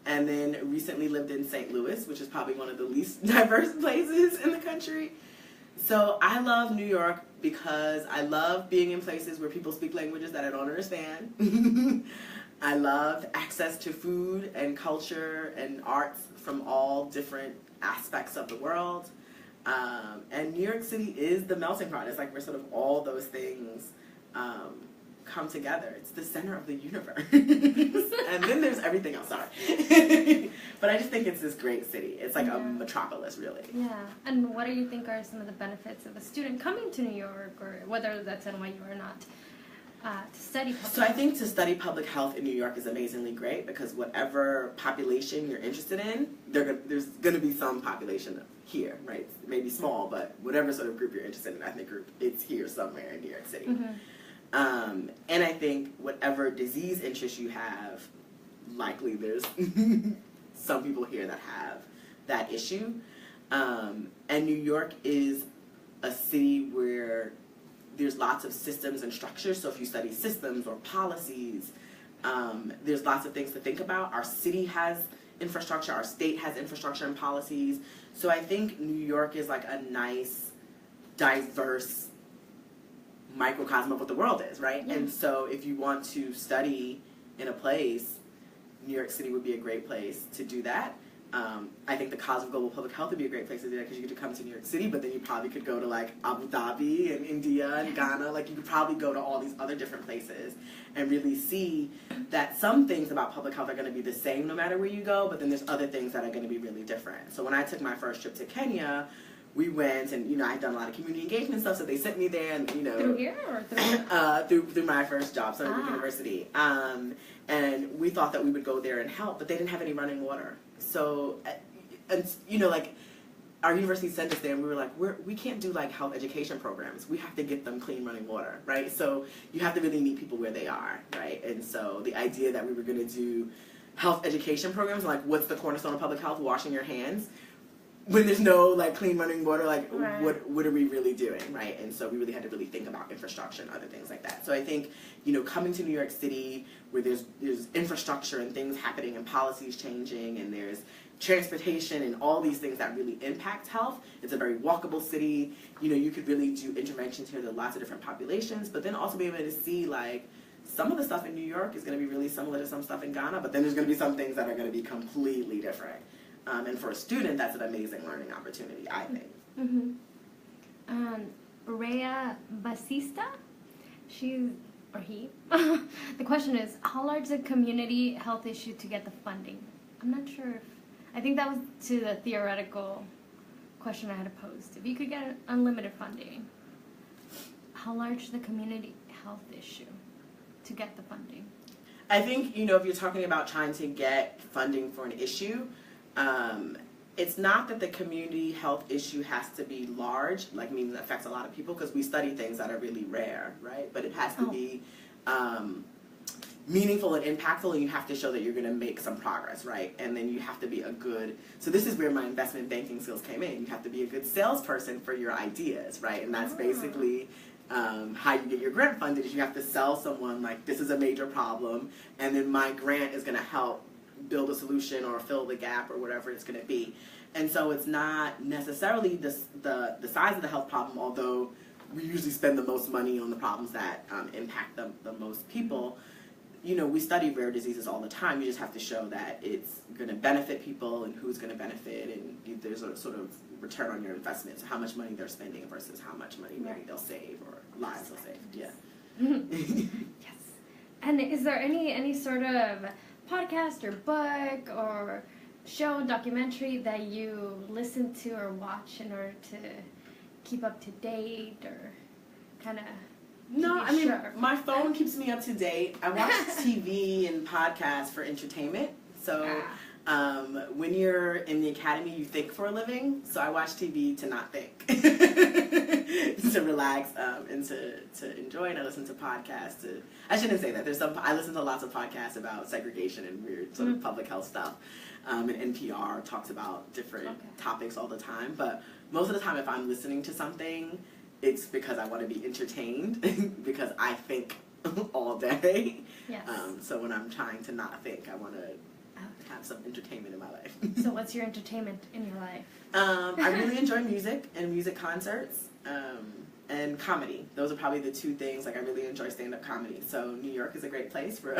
and then recently lived in St. Louis, which is probably one of the least diverse places in the country. So I love New York because I love being in places where people speak languages that I don't understand. I love access to food and culture and arts from all different aspects of the world. And New York City is the melting pot. It's like where sort of all those things come together. It's the center of the universe. And then there's everything else, sorry. But I just think it's this great city. It's like a metropolis, really. Yeah. And what do you think are some of the benefits of a student coming to New York, or whether that's NYU or not, to study public health? So I think to study public health in New York is amazingly great because whatever population you're interested in, there's going to be some population here, right? Maybe small, but whatever sort of group you're interested in, ethnic group, it's here somewhere in New York City. And I think whatever disease interest you have, likely there's some people here that have that issue. And New York is a city where there's lots of systems and structures. So if you study systems or policies, there's lots of things to think about. Our city has infrastructure, our state has infrastructure and policies. So I think New York is like a nice, diverse microcosm of what the world is, right? And so if you want to study in a place, New York City would be a great place to do that. I think the College of Global Public Health would be a great place to do that because you get to come to New York City, but then you probably could go to like Abu Dhabi and India and Ghana. Like you could probably go to all these other different places and really see that some things about public health are going to be the same no matter where you go, but then there's other things that are going to be really different. So when I took my first trip to Kenya, we went and, you know, I'd done a lot of community engagement stuff, so they sent me there and, you know. Through here or through? Through my first job, Sunnybrook University. And we thought that we would go there and help, but they didn't have any running water. So, and you know, like, our university sent us there and we were like, we can't do like health education programs. We have to get them clean running water, right? So you have to really meet people where they are, right? And so the idea that we were going to do health education programs, like what's the cornerstone of public health? Washing your hands. When there's no like clean running water, like what are we really doing, right? And so we really had to really think about infrastructure and other things like that. So I think, you know, coming to New York City where there's infrastructure and things happening and policies changing and there's transportation and all these things that really impact health. It's a very walkable city. You know, you could really do interventions here to lots of different populations, but then also be able to see like some of the stuff in New York is going to be really similar to some stuff in Ghana, but then there's going to be some things that are going to be completely different. And for a student, that's an amazing learning opportunity, I think. Rhea Basista, he. The question is, how large is a community health issue to get the funding? I'm not sure if, I think that was to the theoretical question I had posed. If you could get unlimited funding, how large is the community health issue to get the funding? I think, you know, if you're talking about trying to get funding for an issue, it's not that the community health issue has to be large, like meaning it affects a lot of people, because we study things that are really rare, right? But it has to be meaningful and impactful, and you have to show that you're going to make some progress, right? And then you have to be a good, so this is where my investment banking skills came in. You have to be a good salesperson for your ideas, right? And that's basically how you get your grant funded, is you have to sell someone like, this is a major problem, and then my grant is going to help build a solution or fill the gap or whatever it's going to be. And so it's not necessarily the size of the health problem, although we usually spend the most money on the problems that impact the most people. You know, we study rare diseases all the time. You just have to show that it's going to benefit people and who's going to benefit, and there's a sort of return on your investment, so how much money they're spending versus how much money maybe they'll save or lives they'll save. Yeah. Yes. And is there any sort of podcast or book or show, documentary that you listen to or watch in order to keep up to date or kind of? No, I mean, my phone keeps me up to date. I watch TV and podcasts for entertainment. So when you're in the academy, you think for a living. So I watch TV to not think. to relax and to enjoy. And I listen to podcasts. I shouldn't say that. I listen to lots of podcasts about segregation and weird sort of public health stuff. And NPR talks about different topics all the time. But most of the time, if I'm listening to something, it's because I want to be entertained because I think all day. Yes. So when I'm trying to not think, I want to have some entertainment in my life. So what's your entertainment in your life? I really enjoy music and music concerts and comedy. Those are probably the two things. Like I really enjoy stand-up comedy. So New York is a great place for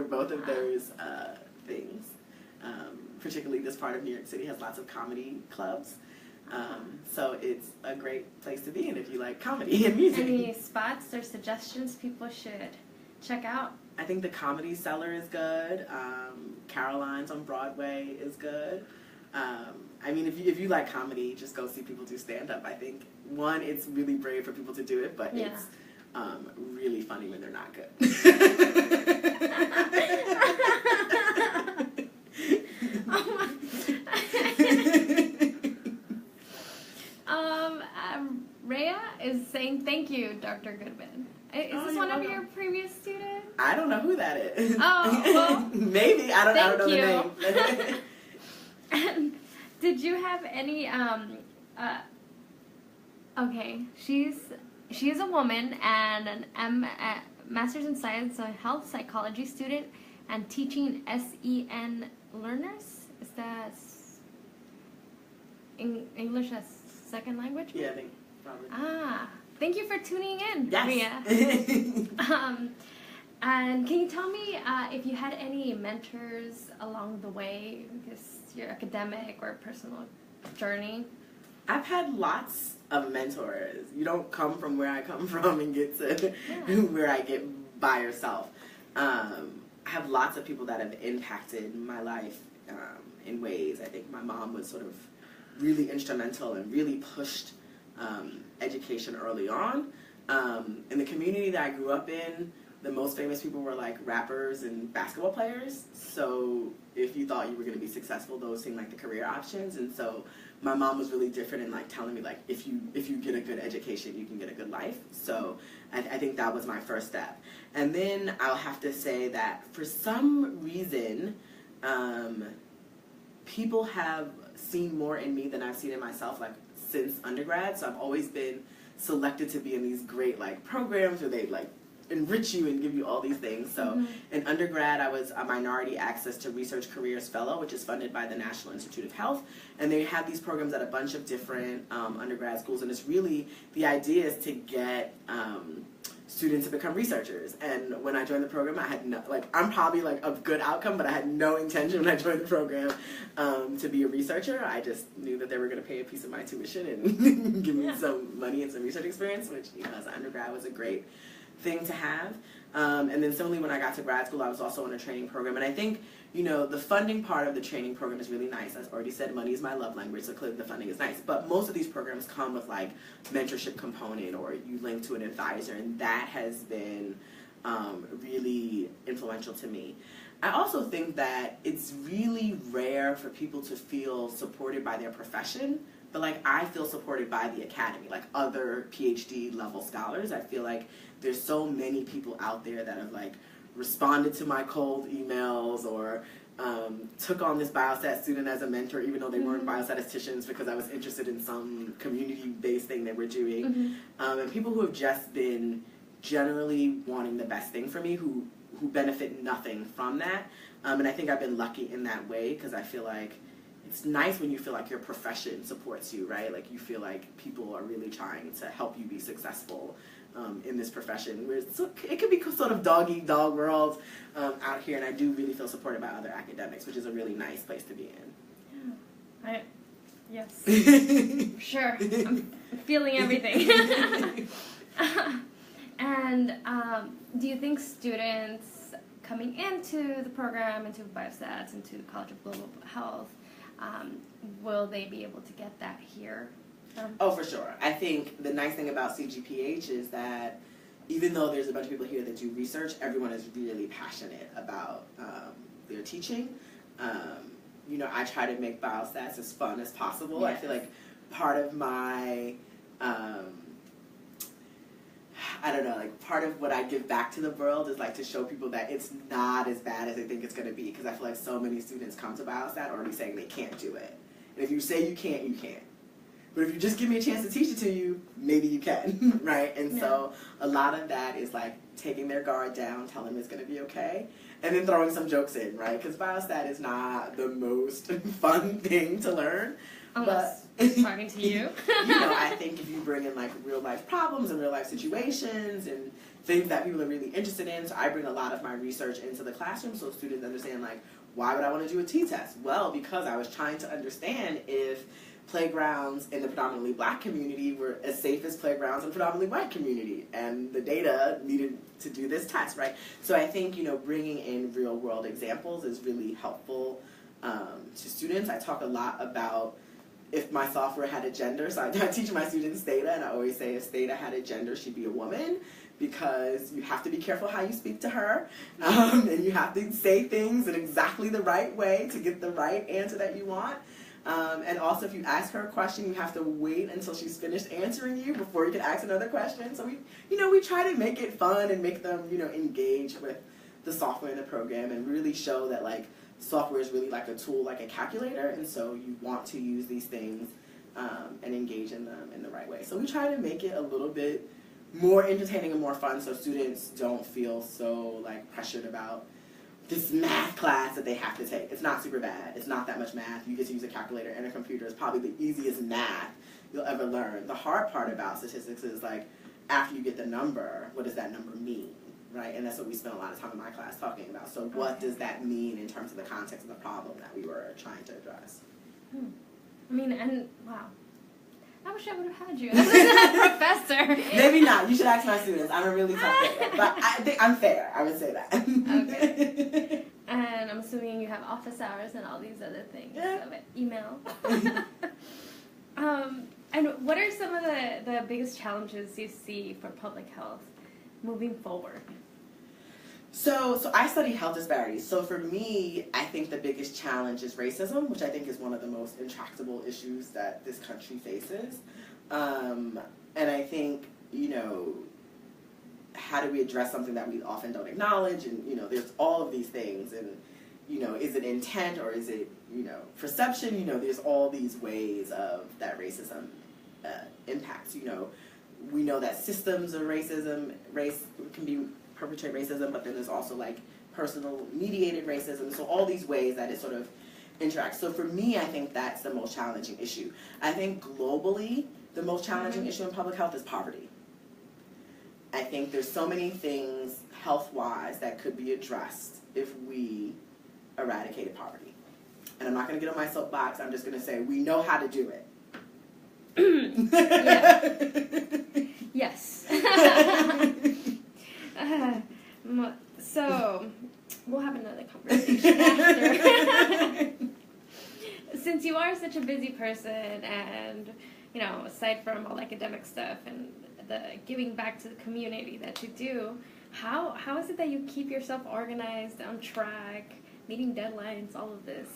both of those things. Particularly this part of New York City has lots of comedy clubs. So it's a great place to be in if you like comedy and music. Any spots or suggestions people should check out? I think the Comedy Cellar is good. Caroline's on Broadway is good. I mean, if you like comedy, just go see people do stand-up. I think, one, it's really brave for people to do it, but it's really funny when they're not good. Rhea is saying thank you, Dr. Goodman. Is this one of your previous students? I don't know who that is. Oh, well, maybe. I don't know the name. Did you have any, okay, she's a woman and an Master's in Science, a health psychology student, and teaching SEN learners. Is that English as second language? Yeah, I think probably. Thank you for tuning in, yes. Rhea. And can you tell me if you had any mentors along the way, because your academic or personal journey? I've had lots of mentors. You don't come from where I come from and get to where I get by yourself. I have lots of people that have impacted my life in ways. I think my mom was sort of really instrumental and really pushed education early on. In the community that I grew up in, the most famous people were like rappers and basketball players. So if you thought you were going to be successful, those seemed like the career options. And so my mom was really different in like telling me like if you get a good education, you can get a good life. So I think that was my first step. And then I'll have to say that for some reason, people have seen more in me than I've seen in myself, like since undergrad. So I've always been selected to be in these great like programs where they like enrich you and give you all these things. So in undergrad, I was a Minority Access to Research Careers Fellow, which is funded by the National Institute of Health. And they have these programs at a bunch of different undergrad schools. And it's really, the idea is to get students to become researchers. And when I joined the program, I had no, like, I'm probably like a good outcome, but I had no intention when I joined the program to be a researcher. I just knew that they were going to pay a piece of my tuition and give me some money and some research experience, which, you know, as an undergrad was a great thing to have. And then similarly, when I got to grad school, I was also in a training program. And I think, you know, the funding part of the training program is really nice. As already said, money is my love language, so clearly the funding is nice. But most of these programs come with, like, mentorship component, or you link to an advisor, and that has been really influential to me. I also think that it's really rare for people to feel supported by their profession, but, like, I feel supported by the academy, like other PhD level scholars. I feel like there's so many people out there that have, like, responded to my cold emails or took on this biostat student as a mentor, even though they weren't biostatisticians, because I was interested in some community-based thing they were doing. And people who have just been generally wanting the best thing for me, who benefit nothing from that. And I think I've been lucky in that way, because I feel like it's nice when you feel like your profession supports you, right? Like you feel like people are really trying to help you be successful in this profession. Where it can be sort of dog-eat-dog world out here, and I do really feel supported by other academics, which is a really nice place to be in. Yeah. Yes. Sure. I'm feeling everything. And do you think students coming into the program, into biostats, into the College of Global Health, will they be able to get that here? Oh, for sure. I think the nice thing about CGTH is that even though there's a bunch of people here that do research, everyone is really passionate about their teaching. You know, I try to make biostats as fun as possible. Yes. I feel like part of my I don't know, like part of what I give back to the world is like to show people that it's not as bad as they think it's going to be, because I feel like so many students come to biostat already saying they can't do it. And if you say you can't, you can't. But if you just give me a chance to teach it to you, maybe you can, right? And so a lot of that is like taking their guard down, telling them it's going to be okay, and then throwing some jokes in, right? Because biostat is not the most fun thing to learn. Unless talking to you. I think if you bring in like real life problems and real life situations and things that people are really interested in, so I bring a lot of my research into the classroom so students understand like, why would I want to do a t-test? Well, because I was trying to understand if playgrounds in the predominantly black community were as safe as playgrounds in the predominantly white community, and the data needed to do this test, right? So I think, bringing in real world examples is really helpful to students. I talk a lot about if my software had a gender, so I teach my students theta, and I always say if theta had a gender, she'd be a woman, because you have to be careful how you speak to her, and you have to say things in exactly the right way to get the right answer that you want. And also, if you ask her a question, you have to wait until she's finished answering you before you can ask another question. So we try to make it fun and make them, engage with the software in the program and really show that like software is really like a tool, like a calculator, and so you want to use these things and engage in them in the right way. So we try to make it a little bit more entertaining and more fun, so students don't feel so like pressured about this math class that they have to take. It's not super bad. It's not that much math. You get to use a calculator and a computer. It's probably the easiest math you'll ever learn. The hard part about statistics is like, after you get the number, what does that number mean, right? And that's what we spent a lot of time in my class talking about. So what does that mean in terms of the context of the problem that we were trying to address? I mean, and wow. I wish I would have had you as a professor. Maybe not. You should ask my students. I'm a really tough player. But I think I'm fair. I would say that. Okay. And I'm assuming you have office hours and all these other things. Yeah. So email. And what are some of the biggest challenges you see for public health moving forward? So I study health disparities. So for me, I think the biggest challenge is racism, which I think is one of the most intractable issues that this country faces. And I think, how do we address something that we often don't acknowledge? And, there's all of these things. And, is it intent or is it, perception? There's all these ways of that racism impacts. We know that systems of race can perpetrate racism, but then there's also like personal mediated racism. So all these ways that it sort of interacts. So for me, I think that's the most challenging issue. I think globally, the most challenging issue in public health is poverty. I think there's so many things health-wise that could be addressed if we eradicated poverty. And I'm not going to get on my soapbox. I'm just going to say we know how to do it. Yes. So we'll have another conversation after. Since you are such a busy person, and aside from all academic stuff and the giving back to the community that you do, how is it that you keep yourself organized, on track, meeting deadlines, all of this?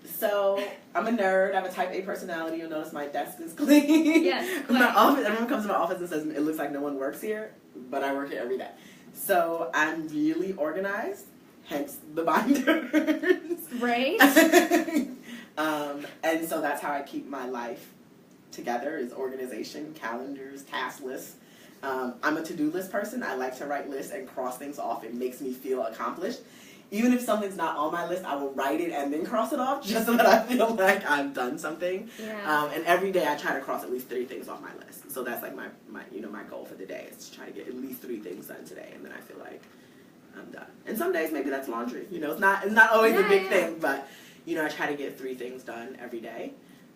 So I'm a nerd. I have a type A personality. You'll notice my desk is clean. Yes. My office. Everyone comes to my office and says it looks like no one works here, but I work here every day. So I'm really organized. Hence the binders. Right. And so that's how I keep my life together: is organization, calendars, task lists. I'm a to-do list person. I like to write lists and cross things off. It makes me feel accomplished. Even if something's not on my list, I will write it and then cross it off, just so that I feel like I've done something. Yeah. And every day I try to cross at least 3 things off my list. So that's like my goal for the day, is to try to get at least 3 things done today, and then I feel like I'm done. And some days maybe that's laundry. It's not always a big thing, but I try to get 3 things done every day.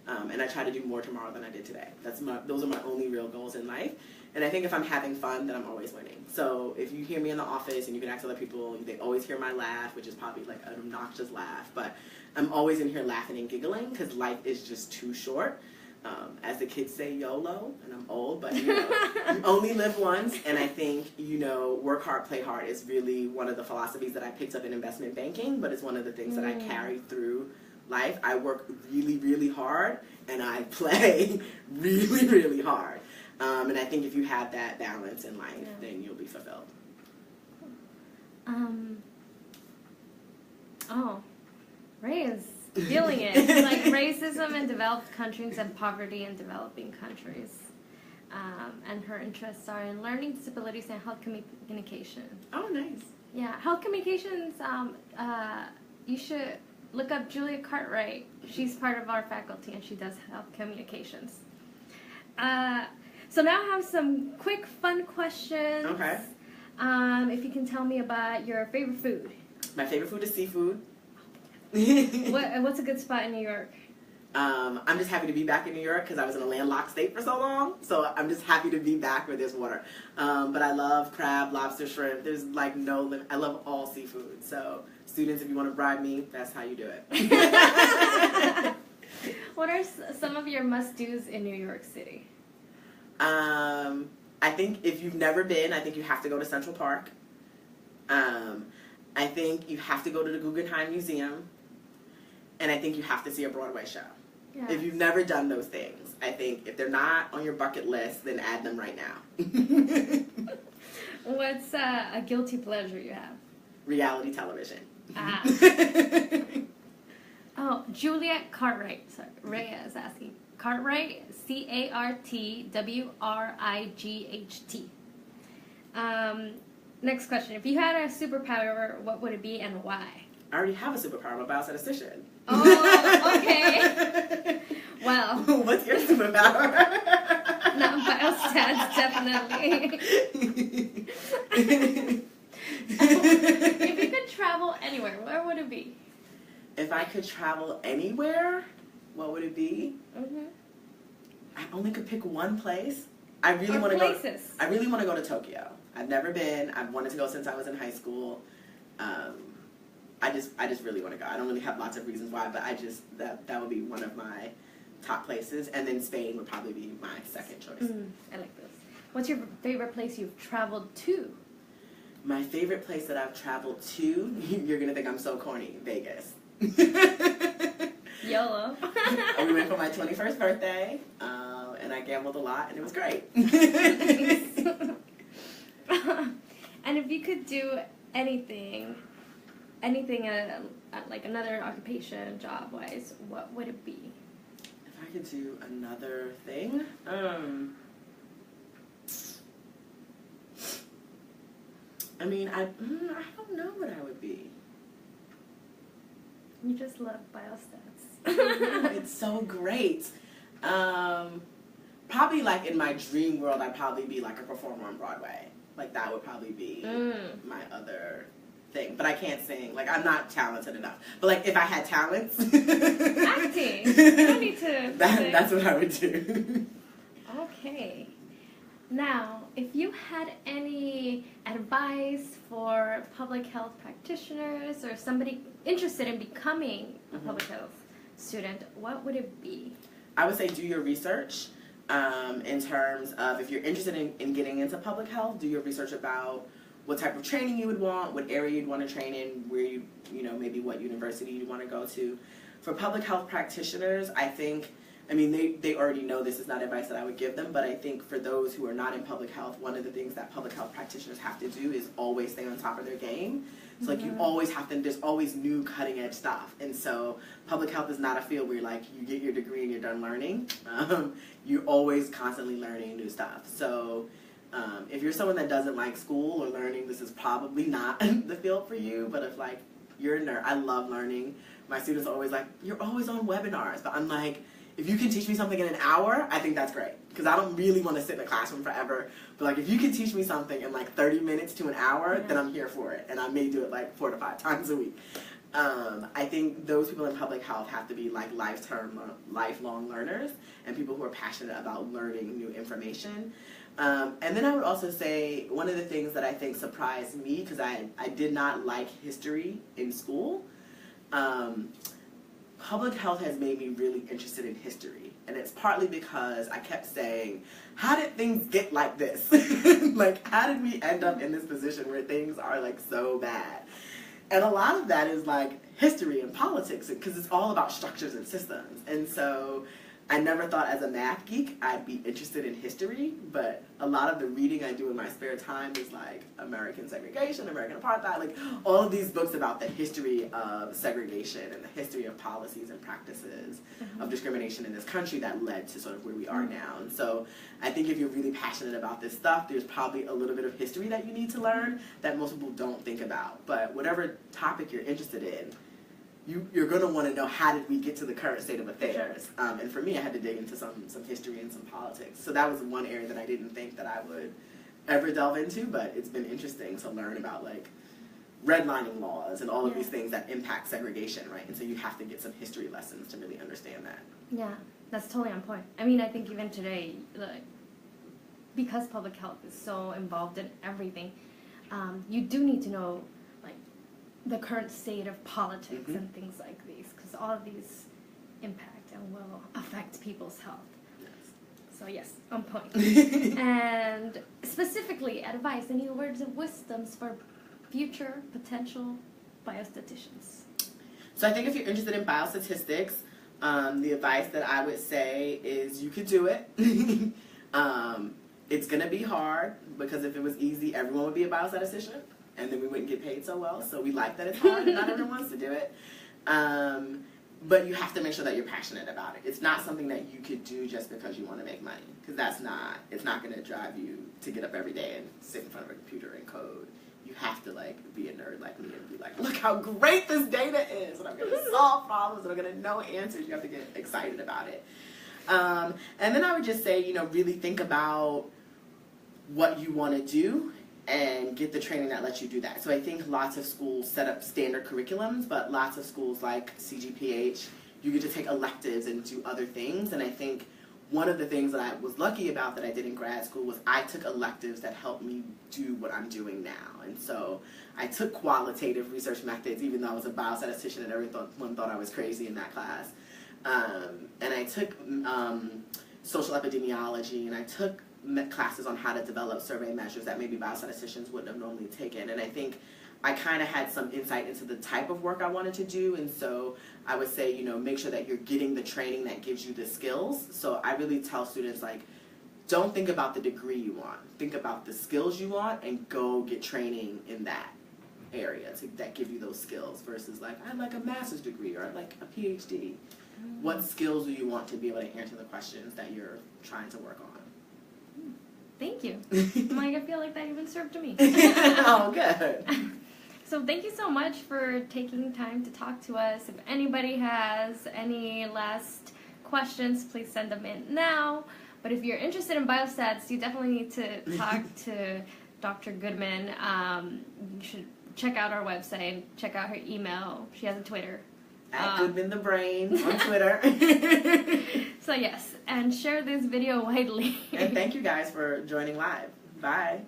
And I try to do more tomorrow than I did today. Those are my only real goals in life. And I think if I'm having fun, then I'm always winning. So if you hear me in the office, and you can ask other people, they always hear my laugh, which is probably like an obnoxious laugh. But I'm always in here laughing and giggling, because life is just too short. As the kids say, YOLO, and I'm old, but you only live once. And I think, work hard, play hard is really one of the philosophies that I picked up in investment banking, but it's one of the things that I carry through life. I work really, really hard, and I play really, really hard. And I think if you have that balance in life, then you'll be fulfilled. Ray is feeling it. It's like racism in developed countries and poverty in developing countries. And her interests are in learning disabilities and health communication. Oh, nice. Yeah, health communications, you should look up Julia Cartwright. She's part of our faculty and she does health communications. So now I have some quick fun questions. Okay. If you can tell me about your favorite food. My favorite food is seafood. What's a good spot in New York? I'm just happy to be back in New York because I was in a landlocked state for so long. So I'm just happy to be back where there's water. But I love crab, lobster, shrimp. There's like no limit. I love all seafood. So students, if you want to bribe me, that's how you do it. What are some of your must-dos in New York City? I think if you've never been, I think you have to go to Central Park. I think you have to go to the Guggenheim Museum. And I think you have to see a Broadway show. Yes. If you've never done those things, I think if they're not on your bucket list, then add them right now. What's a guilty pleasure you have? Reality television. Oh, Juliet Cartwright. Sorry, Rhea is asking. Cartwright, Cartwright. Next question. If you had a superpower, what would it be and why? I already have a superpower. I'm a biostatistician. Oh, okay. Well. What's your superpower? Not biostats, definitely. If you could travel anywhere, where would it be? If I could travel anywhere, what would it be? Mm-hmm. I only could pick one place. I really want to go. I really want to go to Tokyo. I've never been. I've wanted to go since I was in high school. I just really want to go. I don't really have lots of reasons why, but that would be one of my top places, and then Spain would probably be my second choice. I like this. What's your favorite place you've traveled to? My favorite place that I've traveled to, you're gonna think I'm so corny, Vegas. YOLO. We went for my 21st birthday, and I gambled a lot, and it was great. And if you could do anything like another occupation, job-wise, what would it be? If I could do another thing, I mean, I don't know what I would be. You just love biostats. It's so great. Probably like in my dream world, I'd probably be like a performer on Broadway. Like that would probably be my other thing. But I can't sing. Like I'm not talented enough. But like if I had talents, acting. You don't need to. That's what I would do. Okay. Now, if you had any advice for public health practitioners or somebody interested in becoming a public health student, what would it be? I would say do your research in terms of if you're interested in getting into public health, do your research about what type of training you would want, what area you'd want to train in, where you maybe what university you'd want to go to. For public health practitioners, I mean, they already know this is not advice that I would give them, but I think for those who are not in public health, one of the things that public health practitioners have to do is always stay on top of their game. So, like, you always have to, there's always new cutting-edge stuff. And so public health is not a field where, like, you get your degree and you're done learning. You're always constantly learning new stuff. So if you're someone that doesn't like school or learning, this is probably not the field for you. But if, like, you're a nerd, I love learning. My students are always like, you're always on webinars. But I'm like, if you can teach me something in an hour, I think that's great. Because I don't really want to sit in a classroom forever. But like if you can teach me something in like 30 minutes to an hour, then I'm here for it. And I may do it like 4 to 5 times a week. I think those people in public health have to be like lifelong learners and people who are passionate about learning new information. And then I would also say one of the things that I think surprised me, because I did not like history in school, public health has made me really interested in history. And it's partly because I kept saying, how did things get like this? Like, how did we end up in this position where things are, like, so bad? And a lot of that is like history and politics, because it's all about structures and systems. And so I never thought as a math geek I'd be interested in history, but a lot of the reading I do in my spare time is like American segregation, American apartheid, like all of these books about the history of segregation and the history of policies and practices of discrimination in this country that led to sort of where we are now. And so I think if you're really passionate about this stuff, there's probably a little bit of history that you need to learn that most people don't think about. But whatever topic you're interested in, you're going to want to know, how did we get to the current state of affairs? And for me, I had to dig into some history and some politics. So that was one area that I didn't think that I would ever delve into, but it's been interesting to learn about like redlining laws and all of these things that impact segregation, right? And so you have to get some history lessons to really understand that. Yeah, that's totally on point. I mean, I think even today, like, because public health is so involved in everything, you do need to know the current state of politics and things like these, because all of these impact and will affect people's health. Yes. So yes, on point. And specifically, advice, any words of wisdoms for future potential biostatisticians? So I think if you're interested in biostatistics, the advice that I would say is you could do it. It's going to be hard, because if it was easy, everyone would be a biostatistician, and then we wouldn't get paid so well. So we like that it's hard and not everyone wants to do it. But you have to make sure that you're passionate about it. It's not something that you could do just because you want to make money, because it's not going to drive you to get up every day and sit in front of a computer and code. You have to like be a nerd like me and be like, look how great this data is, and I'm going to solve problems, and I'm going to know answers. You have to get excited about it. And then I would just say, really think about what you want to do and get the training that lets you do that. So I think lots of schools set up standard curriculums, but lots of schools like CGTH, you get to take electives and do other things. And I think one of the things that I was lucky about that I did in grad school was I took electives that helped me do what I'm doing now. And so I took qualitative research methods, even though I was a biostatistician and everyone thought I was crazy in that class. And I took social epidemiology, and I took classes on how to develop survey measures that maybe biostatisticians wouldn't have normally taken. And I think I kind of had some insight into the type of work I wanted to do, and so I would say, make sure that you're getting the training that gives you the skills. So I really tell students, like, don't think about the degree you want. Think about the skills you want and go get training in that area that give you those skills versus like, I'd like a master's degree or I'd like a PhD. What skills do you want to be able to answer the questions that you're trying to work on? Thank you. I feel like that even served me. Oh, good. So thank you so much for taking time to talk to us. If anybody has any last questions, please send them in now. But if you're interested in biostats, you definitely need to talk to Dr. Goodman. You should check out our website, check out her email. She has a Twitter. At Goodman the Brain on Twitter. So yes, and share this video widely. And thank you guys for joining live. Bye.